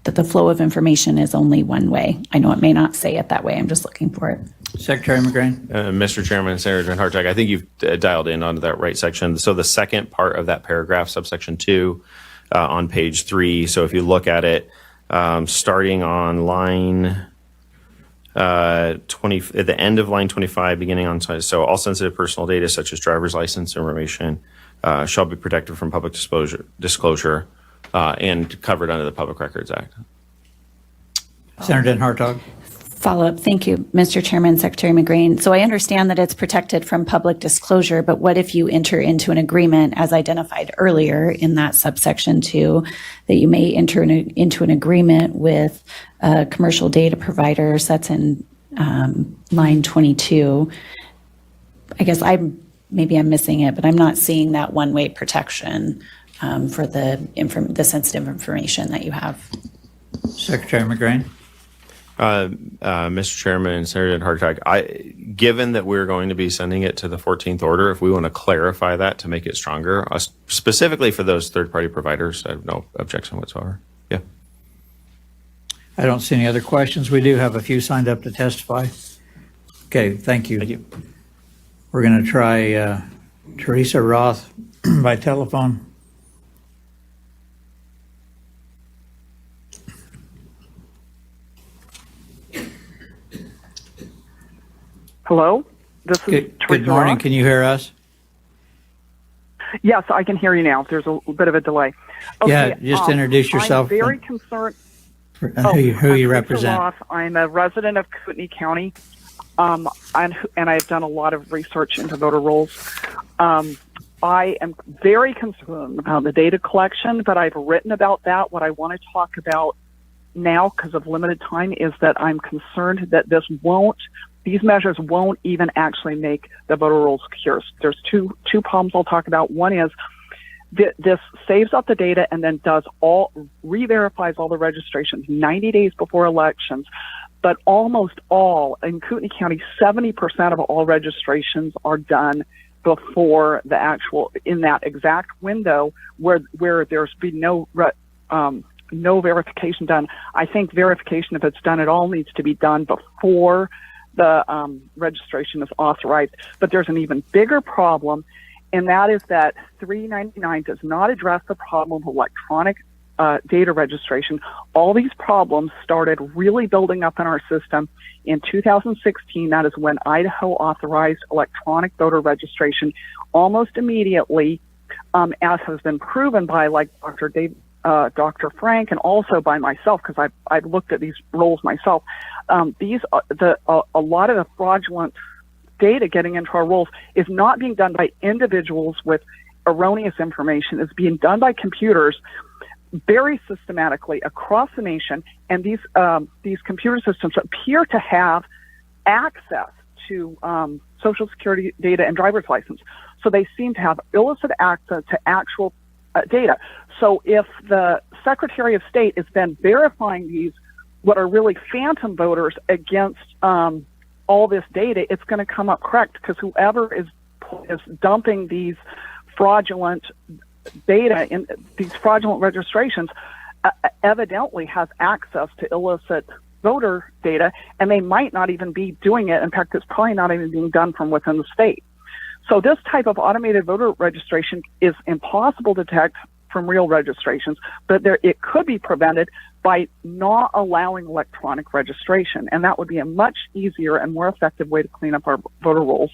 that the flow of information is only one way. I know it may not say it that way. I'm just looking for it. Secretary McGrain. Mr. Chairman, Senator Hartog, I think you've dialed in onto that right section. So the second part of that paragraph, subsection 2, on page 3. So if you look at it, starting on line 20, at the end of line 25, beginning on, so all sensitive personal data such as driver's license information shall be protected from public disclosure and covered under the Public Records Act. Senator Hartog. Follow-up. Thank you, Mr. Chairman, Secretary McGrain. So I understand that it's protected from public disclosure, but what if you enter into an agreement as identified earlier in that subsection 2, that you may enter into an agreement with a commercial data providers? That's in line 22. I guess maybe I'm missing it, but I'm not seeing that one-way protection for the sensitive information that you have. Secretary McGrain. Mr. Chairman and Senator Hartog, given that we're going to be sending it to the 14th order, if we want to clarify that to make it stronger, specifically for those third-party providers, I have no objection whatsoever. Yeah. I don't see any other questions. We do have a few signed up to testify. Okay, thank you. Thank you. We're going to try Teresa Roth by telephone. Hello, this is Teresa Good morning. Roth. Can you hear us? Yes, I can hear you now. There's a bit of a delay. Yeah, just introduce yourself. I'm very concerned. Who you I'm represent. Teresa Roth. I'm a resident of Kootenai County, and I've done a lot of research into voter rolls. I am very concerned about the data collection, but I've written about that. What I want to talk about now, because of limited time, is that I'm concerned that these measures won't even actually make the voter rolls secure. There's two problems I'll talk about. One is this saves up the data and then re-verifies all the registrations 90 days before elections. But almost all, in Kootenai County, 70% of all registrations are done before in that exact window where there's been no verification done. I think verification, if it's done at all, needs to be done before the registration is authorized. But there's an even bigger problem, and that is that 399 does not address the problem of electronic data registration. All these problems started really building up in our system in 2016. That is when Idaho authorized electronic voter registration almost immediately, as has been proven by Dr. Frank, and also by myself, because I've looked at these rolls myself. A lot of the fraudulent data getting into our rolls is not being done by individuals with erroneous information. It's being done by computers very systematically across the nation, and these computer systems appear to have access to Social Security data and driver's license. So they seem to have illicit access to actual data. So if the Secretary of State is then verifying these, what are really phantom voters, against all this data, it's going to come up correct, because whoever is dumping these fraudulent data in these fraudulent registrations evidently has access to illicit voter data, and they might not even be doing it. In fact, it's probably not even being done from within the state. So this type of automated voter registration is impossible to detect from real registrations, but it could be prevented by not allowing electronic registration, and that would be a much easier and more effective way to clean up our voter rolls.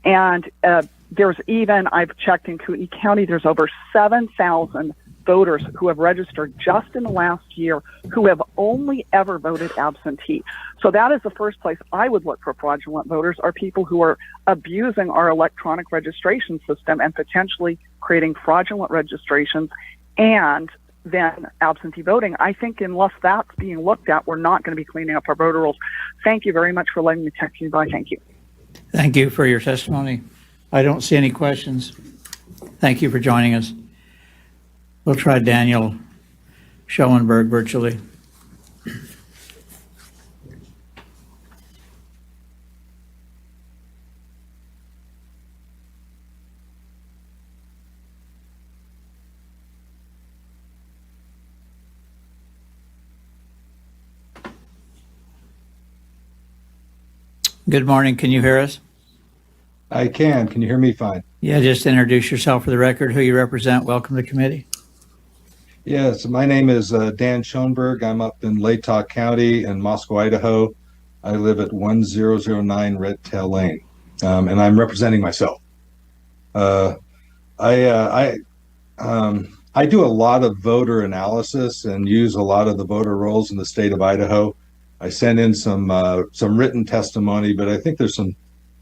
And I've checked in Kootenai County, there's over 7,000 voters who have registered just in the last year who have only ever voted absentee. So that is the first place I would look for fraudulent voters, are people who are abusing our electronic registration system and potentially creating fraudulent registrations and then absentee voting. I think unless that's being looked at, we're not going to be cleaning up our voter rolls. Thank you very much for letting me text you by. Thank you. Thank you for your testimony. I don't see any questions. Thank you for joining us. We'll try Daniel Schoenberg virtually. Good morning. Can you hear us? I can. Can you hear me fine? Yeah, just introduce yourself for the record, who you represent. Welcome to committee. Yes, my name is Dan Schoenberg. I'm up in Latah County in Moscow, Idaho. I live at 1009 Red Tail Lane, and I'm representing myself. I do a lot of voter analysis and use a lot of the voter rolls in the state of Idaho. I sent in some written testimony, but I think there's some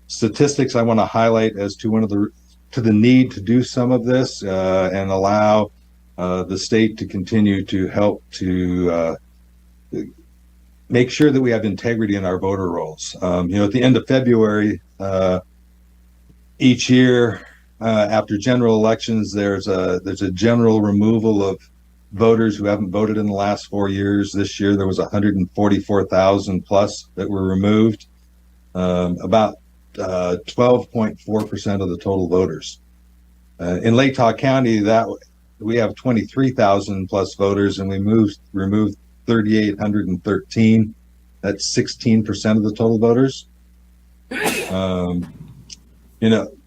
statistics I want to highlight as to the need to do some of this and allow the state to continue to help to make sure that we have integrity in our voter rolls. At the end of February each year after general elections, there's a general removal of voters who haven't voted in the last 4 years. This year there was 144,000 plus that were removed, about 12.4% of the total voters. In Latah County, that we have 23,000 plus voters, and we removed 3,813. That's 16% of the total voters.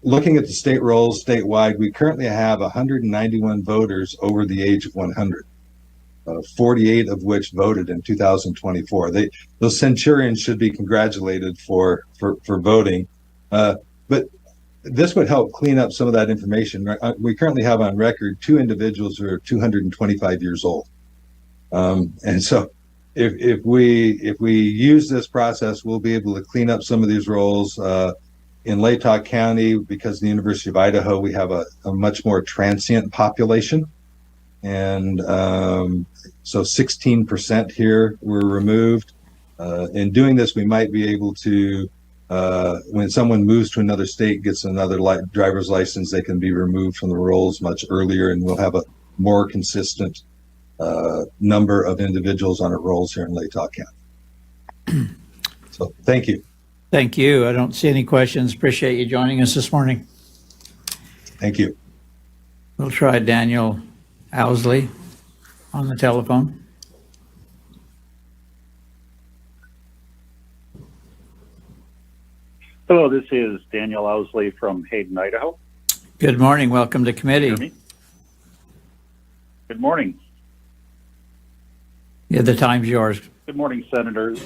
Looking at the state rolls statewide, we currently have 191 voters over the age of 100. 48 of which voted in 2024. Those centurions should be congratulated for voting. But this would help clean up some of that information. We currently have on record 2 individuals who are 225 years old. And so if we use this process, we'll be able to clean up some of these rolls. In Latah County, because of the University of Idaho, we have a much more transient population. And so 16% here were removed. In doing this, we might be able to, when someone moves to another state, gets another driver's license, they can be removed from the rolls much earlier, and we'll have a more consistent number of individuals on our rolls here in Latah County. So thank you. Thank you. I don't see any questions. Appreciate you joining us this morning. Thank you. We'll try Daniel Owsley on the telephone. Hello, this is Daniel Owsley from Hayden, Idaho. Good morning. Welcome to committee. Can you hear me? Good morning. Yeah, the time's yours. Good morning, Senators.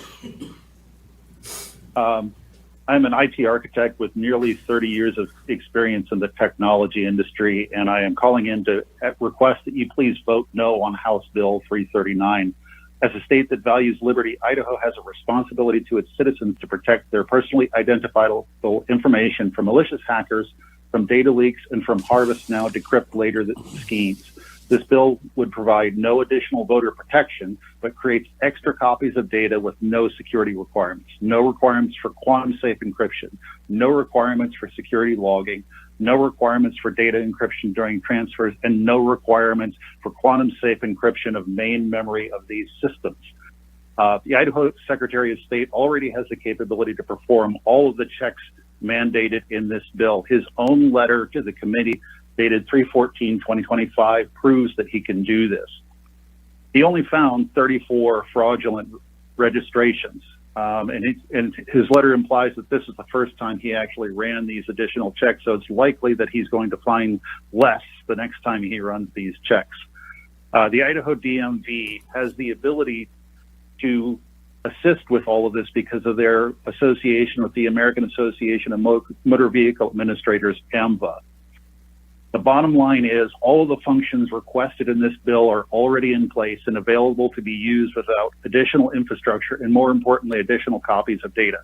I'm an IT architect with nearly 30 years of experience in the technology industry, and I am calling in to request that you please vote no on House Bill 339. As a state that values liberty, Idaho has a responsibility to its citizens to protect their personally identifiable information from malicious hackers, from data leaks, and from harvest now, decrypt later schemes. This bill would provide no additional voter protection, but creates extra copies of data with no security requirements, no requirements for quantum safe encryption, no requirements for security logging, no requirements for data encryption during transfers, and no requirements for quantum safe encryption of main memory of these systems. The Idaho Secretary of State already has the capability to perform all of the checks mandated in this bill. His own letter to the committee dated 3/14/2025 proves that he can do this. He only found 34 fraudulent registrations, and his letter implies that this is the first time he actually ran these additional checks, so it's likely that he's going to find less the next time he runs these checks. The Idaho DMV has the ability to assist with all of this because of their association with the American Association of Motor Vehicle Administrators, AMVA. The bottom line is all of the functions requested in this bill are already in place and available to be used without additional infrastructure and, more importantly, additional copies of data.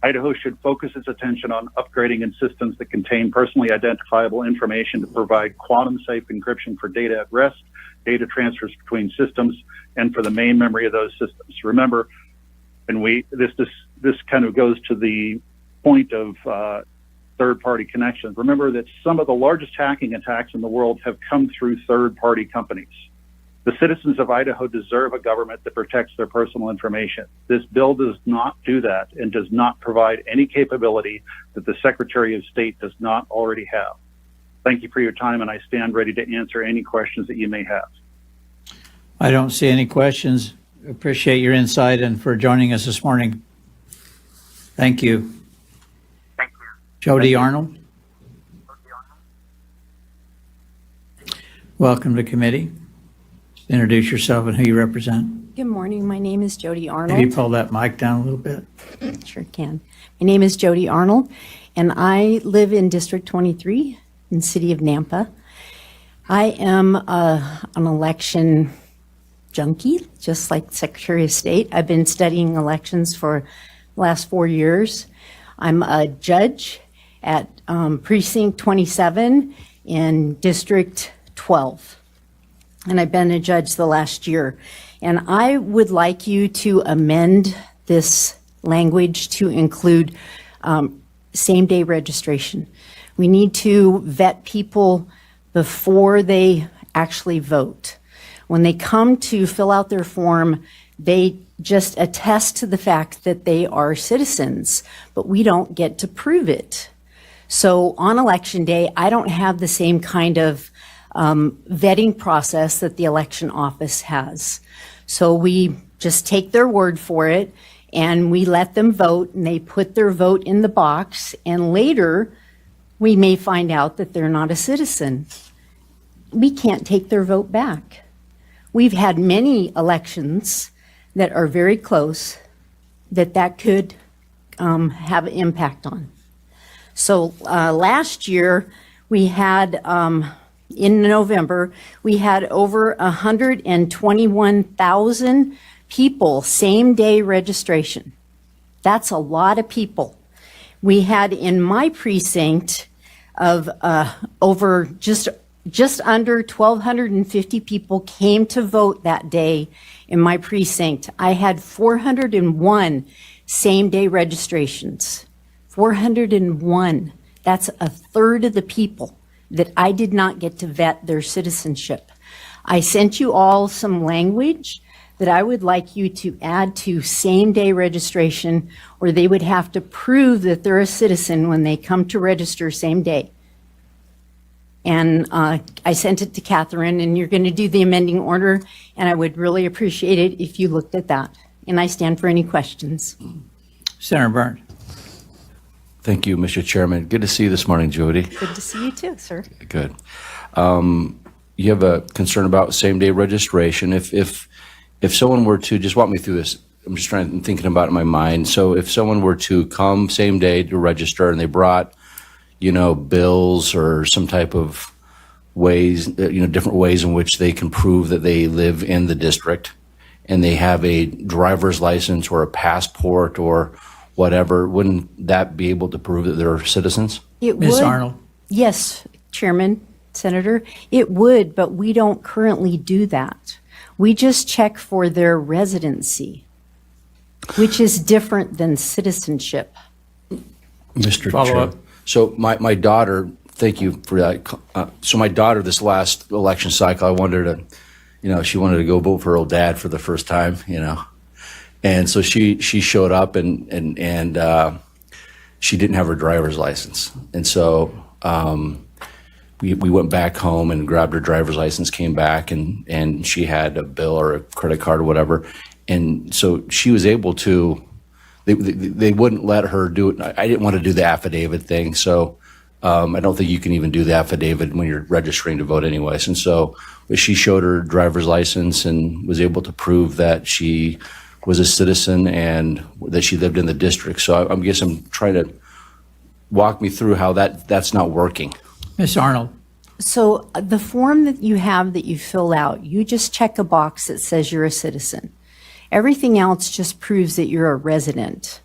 Idaho should focus its attention on upgrading in systems that contain personally identifiable information to provide quantum safe encryption for data at rest, data transfers between systems, and for the main memory of those systems. Remember, and this kind of goes to the point of third-party connections. Remember that some of the largest hacking attacks in the world have come through third-party companies. The citizens of Idaho deserve a government that protects their personal information. This bill does not do that and does not provide any capability that the Secretary of State does not already have. Thank you for your time, and I stand ready to answer any questions that you may have. I don't see any questions. Appreciate your insight and for joining us this morning. Thank you. Jody Arnold. Welcome to committee. Introduce yourself and who you represent. Good morning. My name is Jody Maybe Arnold. pull that mic down a little bit. Sure can. My name is Jody Arnold, and I live in District 23 in the city of Nampa. I am an election junkie, just like Secretary of State. I've been studying elections for the last 4 years. I'm a judge at Precinct 27 in District 12. And I've been a judge the last year. And I would like you to amend this language to include same-day registration. We need to vet people before they actually vote. When they come to fill out their form, they just attest to the fact that they are citizens, but we don't get to prove it. So on election day, I don't have the same kind of vetting process that the election office has. So we just take their word for it and we let them vote, and they put their vote in the box, and later we may find out that they're not a citizen. We can't take their vote back. We've had many elections that are very close that could have an impact on. So last year we had, in November, we had over 121,000 people, same-day registration. That's a lot of people. We had in my precinct of over just under 1,250 people came to vote that day in my precinct. I had 401 same-day registrations. 401. That's a third of the people that I did not get to vet their citizenship. I sent you all some language that I would like you to add to same-day registration, or they would have to prove that they're a citizen when they come to register same day. And I sent it to Catherine, and you're going to do the amending order, and I would really appreciate it if you looked at that. And I stand for any questions. Senator Burns. Thank you, Mr. Chairman. Good to see you this morning, Jody. Good to see you too, sir. Good. You have a concern about same-day registration. If someone were to, just walk me through this. I'm just thinking about it in my mind. So if someone were to come same day to register and they brought, bills or some type of ways, different ways in which they can prove that they live in the district, and they have a driver's license or a passport or whatever, wouldn't that be able to prove that they're citizens? It Ms. would. Arnold. Yes, Chairman, Senator, it would, but we don't currently do that. We just check for their residency, which is different than citizenship. Mr. Follow Chair. up. So my daughter, thank you for that. So my daughter, this last election cycle, I wanted her to, she wanted to go vote for her old dad for the first time, And so she showed up and she didn't have her driver's license. And so we went back home and grabbed her driver's license, came back, and she had a bill or a credit card or whatever. And so she was able to, they wouldn't let her do it. I didn't want to do the affidavit thing. So I don't think you can even do the affidavit when you're registering to vote anyways. And so she showed her driver's license and was able to prove that she was a citizen and that she lived in the district. So I guess I'm trying to walk me through how that's not working. Ms. Arnold. So the form that you have that you fill out, you just check a box that says you're a citizen. Everything else just proves that you're a resident.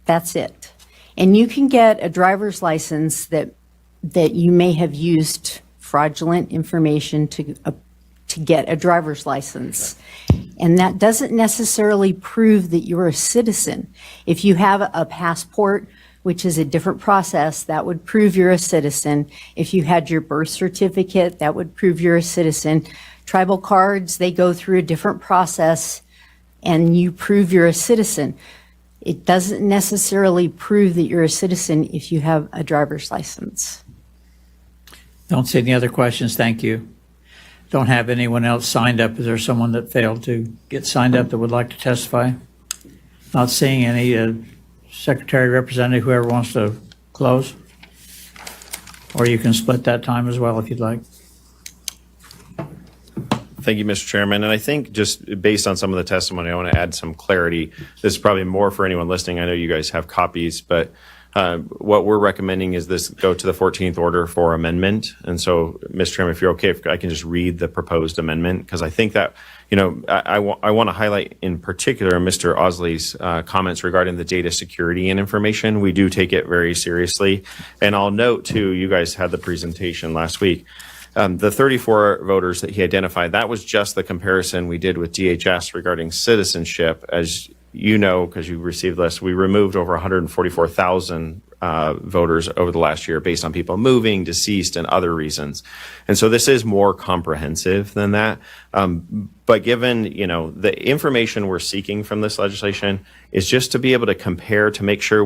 That's it. And you can get a driver's license that you may have used fraudulent information to get a driver's license. And that doesn't necessarily prove that you're a citizen. If you have a passport, which is a different process, that would prove you're a citizen. If you had your birth certificate, that would prove you're a citizen. Tribal cards, they go through a different process and you prove you're a citizen. It doesn't necessarily prove that you're a citizen if you have a driver's license. Don't see any other questions. Thank you. Don't have anyone else signed up. Is there someone that failed to get signed up that would like to testify? Not seeing any. Secretary, Representative, whoever wants to close. Or you can split that time as well if you'd like. Thank you, Mr. Chairman. And I think just based on some of the testimony, I want to add some clarity. This is probably more for anyone listening. I know you guys have copies, but what we're recommending is this go to the 14th order for amendment. And so, Mr. Chairman, if you're okay, if I can just read the proposed amendment, because I think that, I want to highlight in particular Mr. Osley's comments regarding the data security and information. We do take it very seriously. And I'll note, too, you guys had the presentation last week. The 34 voters that he identified, that was just the comparison we did with DHS regarding citizenship. As you know, because you received this, we removed over 144,000 voters over the last year based on people moving, deceased, and other reasons. And so this is more comprehensive than that. But given, the information we're seeking from this legislation is just to be able to compare to make sure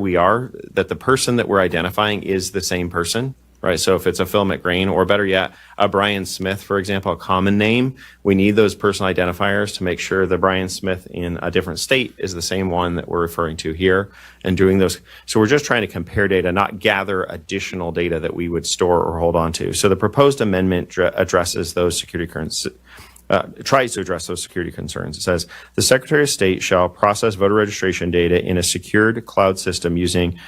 that the person that we're identifying is the same person. Right. So if it's a Phil McGrain, or better yet, a Brian Smith, for example, a common name, we need those personal identifiers to make sure the Brian Smith in a different state is the same one that we're referring to here and doing those. So we're just trying to compare data, not gather additional data that we would store or hold on to. So the proposed amendment addresses those security tries to address those security concerns. It says the Secretary of State shall process voter registration data in a secured cloud system using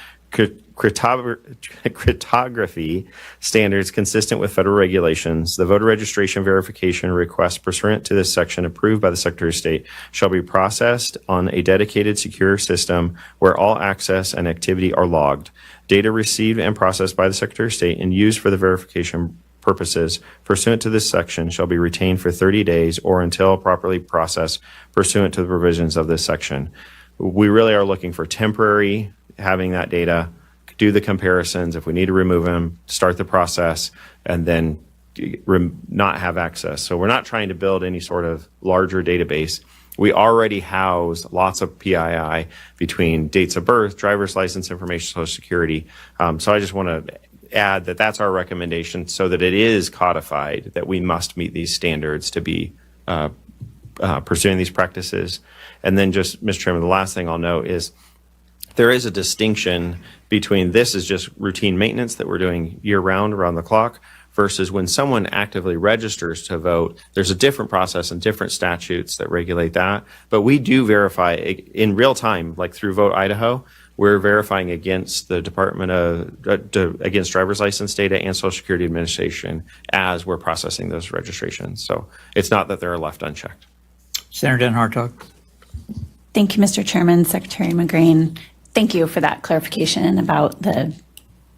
cryptography standards consistent with federal regulations. The voter registration verification request pursuant to this section approved by the Secretary of State shall be processed on a dedicated secure system where all access and activity are logged. Data received and processed by the Secretary of State and used for the verification purposes pursuant to this section shall be retained for 30 days or until properly processed pursuant to the provisions of this section. We really are looking for temporary having that data, do the comparisons. If we need to remove them, start the process, and then not have access. So we're not trying to build any sort of larger database. We already house lots of PII between dates of birth, driver's license information, Social Security. So I just want to add that that's our recommendation so that it is codified that we must meet these standards to be pursuing these practices. And then just, Mr. Chairman, the last thing I'll note is there is a distinction between this is just routine maintenance that we're doing year-round, around the clock, versus when someone actively registers to vote. There's a different process and different statutes that regulate that. But we do verify in real time, like through Vote Idaho, we're verifying against the Department of, against driver's license data and Social Security Administration as we're processing those registrations. So it's not that they're left unchecked. Senator Dan Hartog. Thank you, Mr. Chairman, Secretary McGrain. Thank you for that clarification about the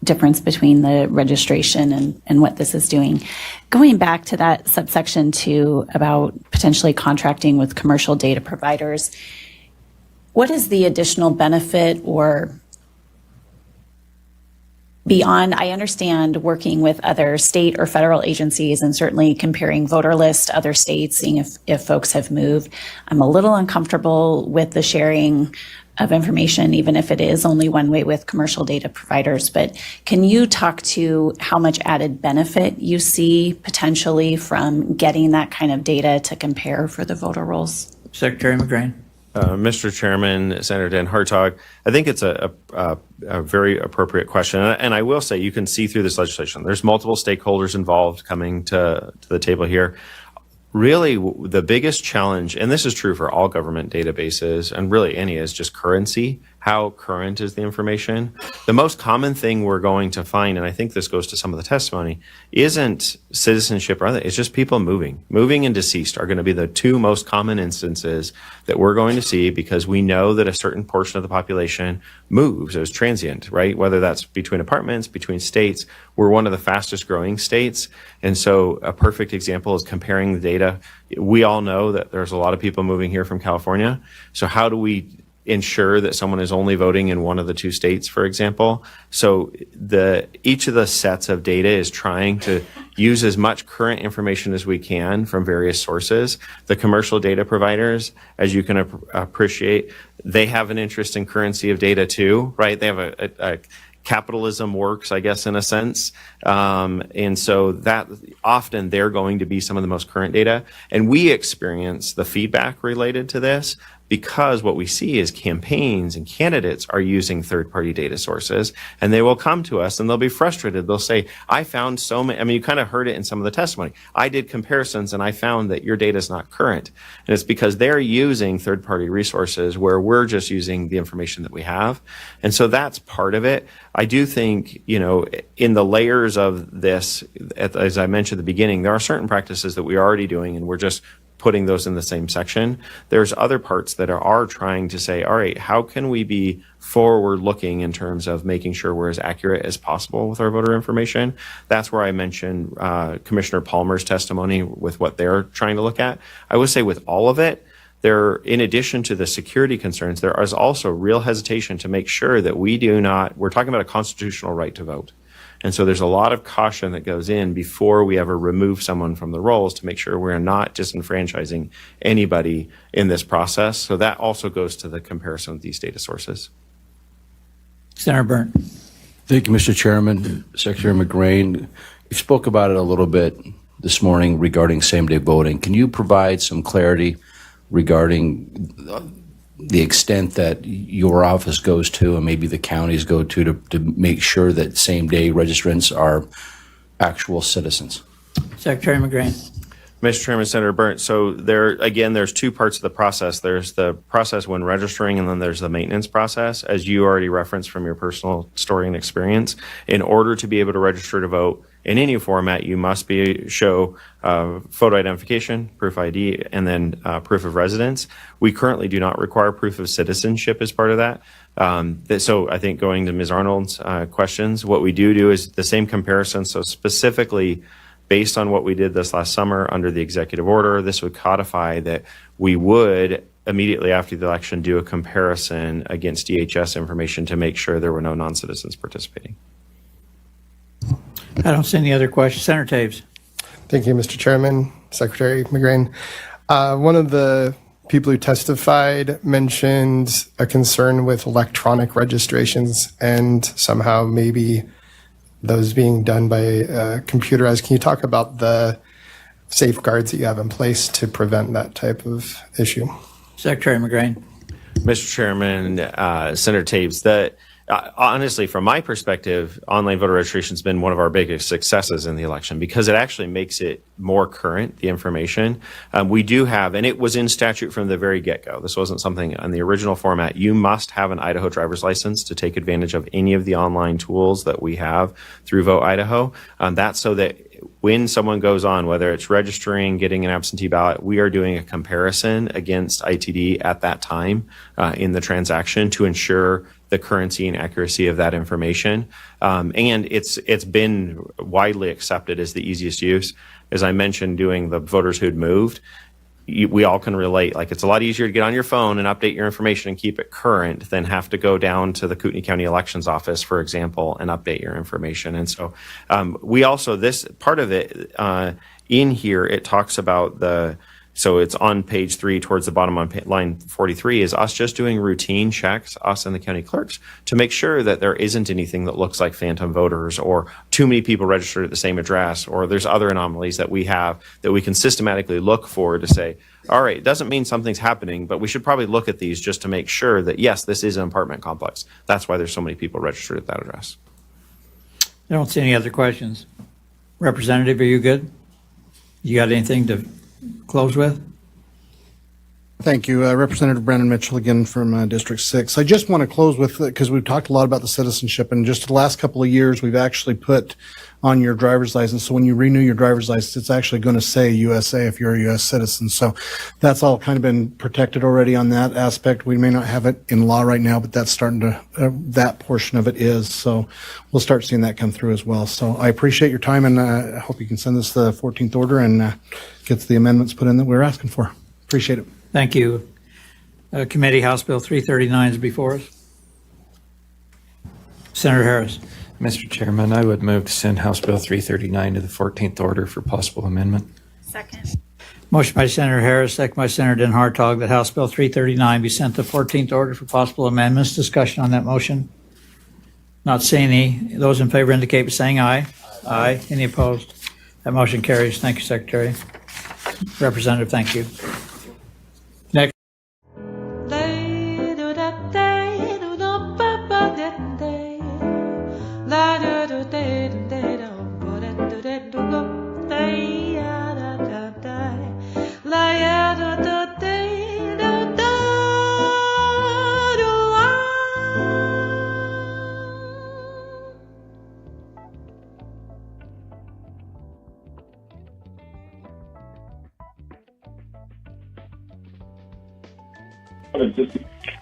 difference between the registration and what this is doing. Going back to that subsection 2 about potentially contracting with commercial data providers, what is the additional benefit or beyond? I understand working with other state or federal agencies and certainly comparing voter lists to other states, seeing if folks have moved. I'm a little uncomfortable with the sharing of information, even if it is only one way with commercial data providers. But can you talk to how much added benefit you see potentially from getting that kind of data to compare for the voter rolls? Secretary McGrain. Mr. Chairman, Senator Dan Hartog, I think it's a very appropriate question. And I will say you can see through this legislation, there's multiple stakeholders involved coming to the table here. Really, the biggest challenge, and this is true for all government databases, and really any, is just currency. How current is the information? The most common thing we're going to find, and I think this goes to some of the testimony, isn't citizenship or other. It's just people moving. Moving and deceased are going to be the two most common instances that we're going to see because we know that a certain portion of the population moves as transient, right? Whether that's between apartments, between states. We're one of the fastest growing states. And so a perfect example is comparing the data. We all know that there's a lot of people moving here from California. So how do we ensure that someone is only voting in one of the two states, for example? So each of the sets of data is trying to use as much current information as we can from various sources. The commercial data providers, as you can appreciate, they have an interest in currency of data too, right? They have a capitalism works, I guess, in a sense. And so that often they're going to be some of the most current data. And we experience the feedback related to this because what we see is campaigns and candidates are using third-party data sources, and they will come to us and they'll be frustrated. They'll say, I found so many, I mean, you kind of heard it in some of the testimony. I did comparisons and I found that your data is not current. And it's because they're using third-party resources where we're just using the information that we have. And so that's part of it. I do think, you know, in the layers of this, as I mentioned at the beginning, there are certain practices that we're already doing and we're just putting those in the same section. There's other parts that are trying to say, all right, how can we be forward looking in terms of making sure we're as accurate as possible with our voter information? That's where I mentioned Commissioner Palmer's testimony with what they're trying to look at. I would say with all of it, there, in addition to the security concerns, there is also real hesitation to make sure that we're talking about a constitutional right to vote. And so there's a lot of caution that goes in before we ever remove someone from the rolls to make sure we're not disenfranchising anybody in this process. So that also goes to the comparison with these data sources. Senator Byrne. Thank you, Mr. Chairman. Secretary McGrain, you spoke about it a little bit this morning regarding same-day voting. Can you provide some clarity regarding the extent that your office goes to and maybe the counties go to make sure that same-day registrants are actual citizens? Secretary McGrain. Mr. Chairman, Senator Burnt, so there's two parts of the process. There's the process when registering, and then there's the maintenance process. As you already referenced from your personal story and experience, in order to be able to register to vote in any format, you must show photo identification, proof ID, and then proof of residence. We currently do not require proof of citizenship as part of that. So I think going to Ms. Arnold's questions, what we do is the same comparison. So specifically, based on what we did this last summer under the executive order, this would codify that we would immediately after the election do a comparison against DHS information to make sure there were no non-citizens participating. I don't see any other questions. Senator Taves. Thank you, Mr. Chairman, Secretary McGrain. One of the people who testified mentioned a concern with electronic registrations and somehow maybe those being done by computerized. Can you talk about the safeguards that you have in place to prevent that type of issue? Secretary McGrain. Mr. Chairman, Senator Taves, honestly, from my perspective, online voter registration has been one of our biggest successes in the election because it actually makes it more current, the information. We do have, and it was in statute from the very get-go. This wasn't something on the original format. You must have an Idaho driver's license to take advantage of any of the online tools that we have through Vote Idaho. That's so that when someone goes on, whether it's registering, getting an absentee ballot, we are doing a comparison against ITD at that time in the transaction to ensure the currency and accuracy of that information. And it's been widely accepted as the easiest use. As I mentioned, doing the voters who'd moved, we all can relate. Like, it's a lot easier to get on your phone and update your information and keep it current than have to go down to the Kootenai County Elections Office, for example, and update your information. And so we also, this part of it in here, it talks about so it's on page 3 towards the bottom on line 43 is us just doing routine checks, us and the county clerks, to make sure that there isn't anything that looks like phantom voters or too many people registered at the same address, or there's other anomalies that we have that we can systematically look for to say, all right, it doesn't mean something's happening, but we should probably look at these just to make sure that, yes, this is an apartment complex. That's why there's so many people registered at that address. I don't see any other questions. Representative, are you good? You got anything to close with? Thank you. Representative Brennan Mitchell again from District 6. I just want to close with, because we've talked a lot about the citizenship, and just the last couple of years we've actually put on your driver's license. So when you renew your driver's license, it's actually going to say USA if you're a U.S. citizen. So that's all kind of been protected already on that aspect. We may not have it in law right now, but that's starting to, that portion of it is. So we'll start seeing that come through as well. So I appreciate your time, and I hope you can send us the 14th order and get the amendments put in that we're asking for. Appreciate it. Thank you. Committee, House Bill 339 is before us. Senator Harris. Mr. Chairman, I would move to send House Bill 339 to the 14th order for possible amendment. Second. Motion by Senator Harris, second by Senator Den Hartog, that House Bill 339 be sent to 14th order for possible amendments. Discussion on that motion? Not seeing any. Those in favor indicate by saying aye. Aye. Any opposed? That motion carries. Thank you, Secretary. Representative, thank you. Next.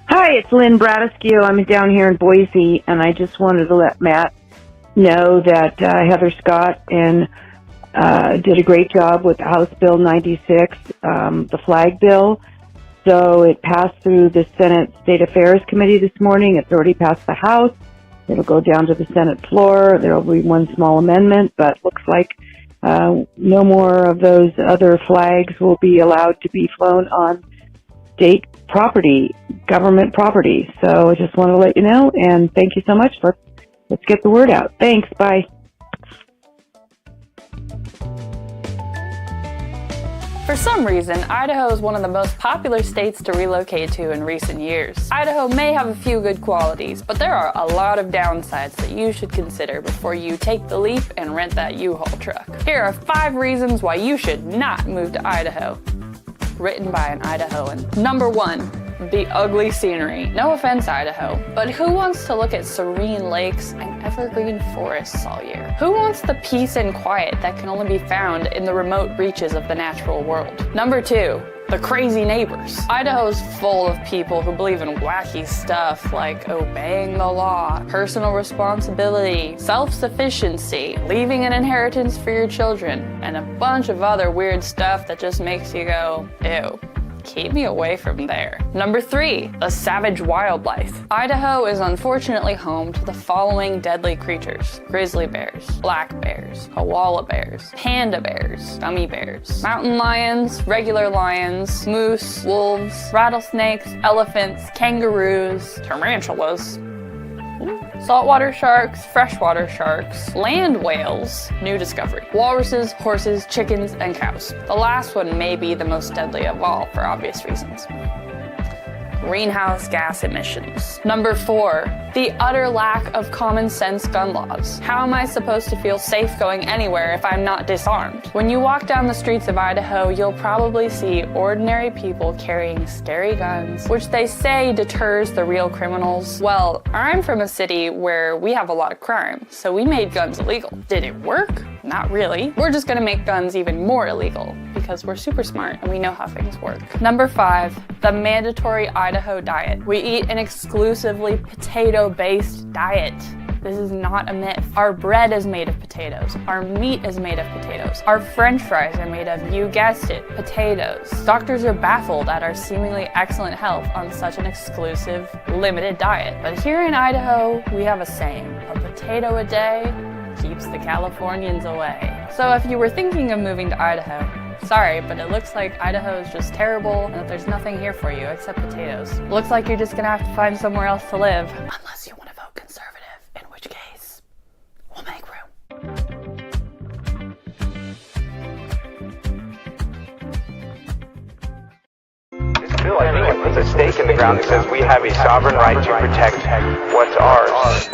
Hi, it's Lynn Bradescu. I'm down here in Boise, and I just wanted to let Matt know that Heather Scott and did a great job with House Bill 96, the flag bill. So it passed through the Senate State Affairs Committee this morning. It's already passed the House. It'll go down to the Senate floor. There will be one small amendment, but looks like no more of those other flags will be allowed to be flown on state property, government property. So I just wanted to let you know, and thank you so much. Let's get the word out. Thanks. Bye. For some reason, Idaho is one of the most popular states to relocate to in recent years. Idaho may have a few good qualities, but there are a lot of downsides that you should consider before you take the leap and rent that U-Haul truck. Here are 5 reasons why you should not move to Idaho. Written by an Idahoan. Number 1. The ugly scenery. No offense, Idaho, but who wants to look at serene lakes and evergreen forests all year? Who wants the peace and quiet that can only be found in the remote reaches of the natural world? Number 2. The crazy neighbors. Idaho's full of people who believe in wacky stuff like obeying the law, personal responsibility, self-sufficiency, leaving an inheritance for your children, and a bunch of other weird stuff that just makes you go, ew. Keep me away from there. Number 3, the savage wildlife. Idaho is unfortunately home to the following deadly creatures: grizzly bears, black bears, koala bears, panda bears, gummy bears, mountain lions, regular lions, moose, wolves, rattlesnakes, elephants, kangaroos, tarantulas, saltwater sharks, freshwater sharks, land whales, new discovery, walruses, horses, chickens, and cows. The last one may be the most deadly of all for obvious reasons. Greenhouse gas emissions. Number 4, the utter lack of common sense gun laws. How am I supposed to feel safe going anywhere if I'm not disarmed? When you walk down the streets of Idaho, you'll probably see ordinary people carrying scary guns, which they say deters the real criminals. Well, I'm from a city where we have a lot of crime, so we made guns illegal. Did it work? Not really. We're just gonna make guns even more illegal because we're super smart and we know how things work. Number 5, the mandatory Idaho diet. We eat an exclusively potato-based diet. This is not a myth. Our bread is made of potatoes. Our meat is made of potatoes. Our French fries are made of, you guessed it, potatoes. Doctors are baffled at our seemingly excellent health on such an exclusive, limited diet. But here in Idaho, we have a saying: a potato a day keeps the Californians away. So if you were thinking of moving to Idaho, sorry, but it looks like Idaho is just terrible and that there's nothing here for you except potatoes. Looks like you're just gonna have to find somewhere else to live. Unless you want to vote conservative, in which case, we'll make room. This bill, I think, it puts a stake in the ground that says we have a sovereign right to protect what's ours.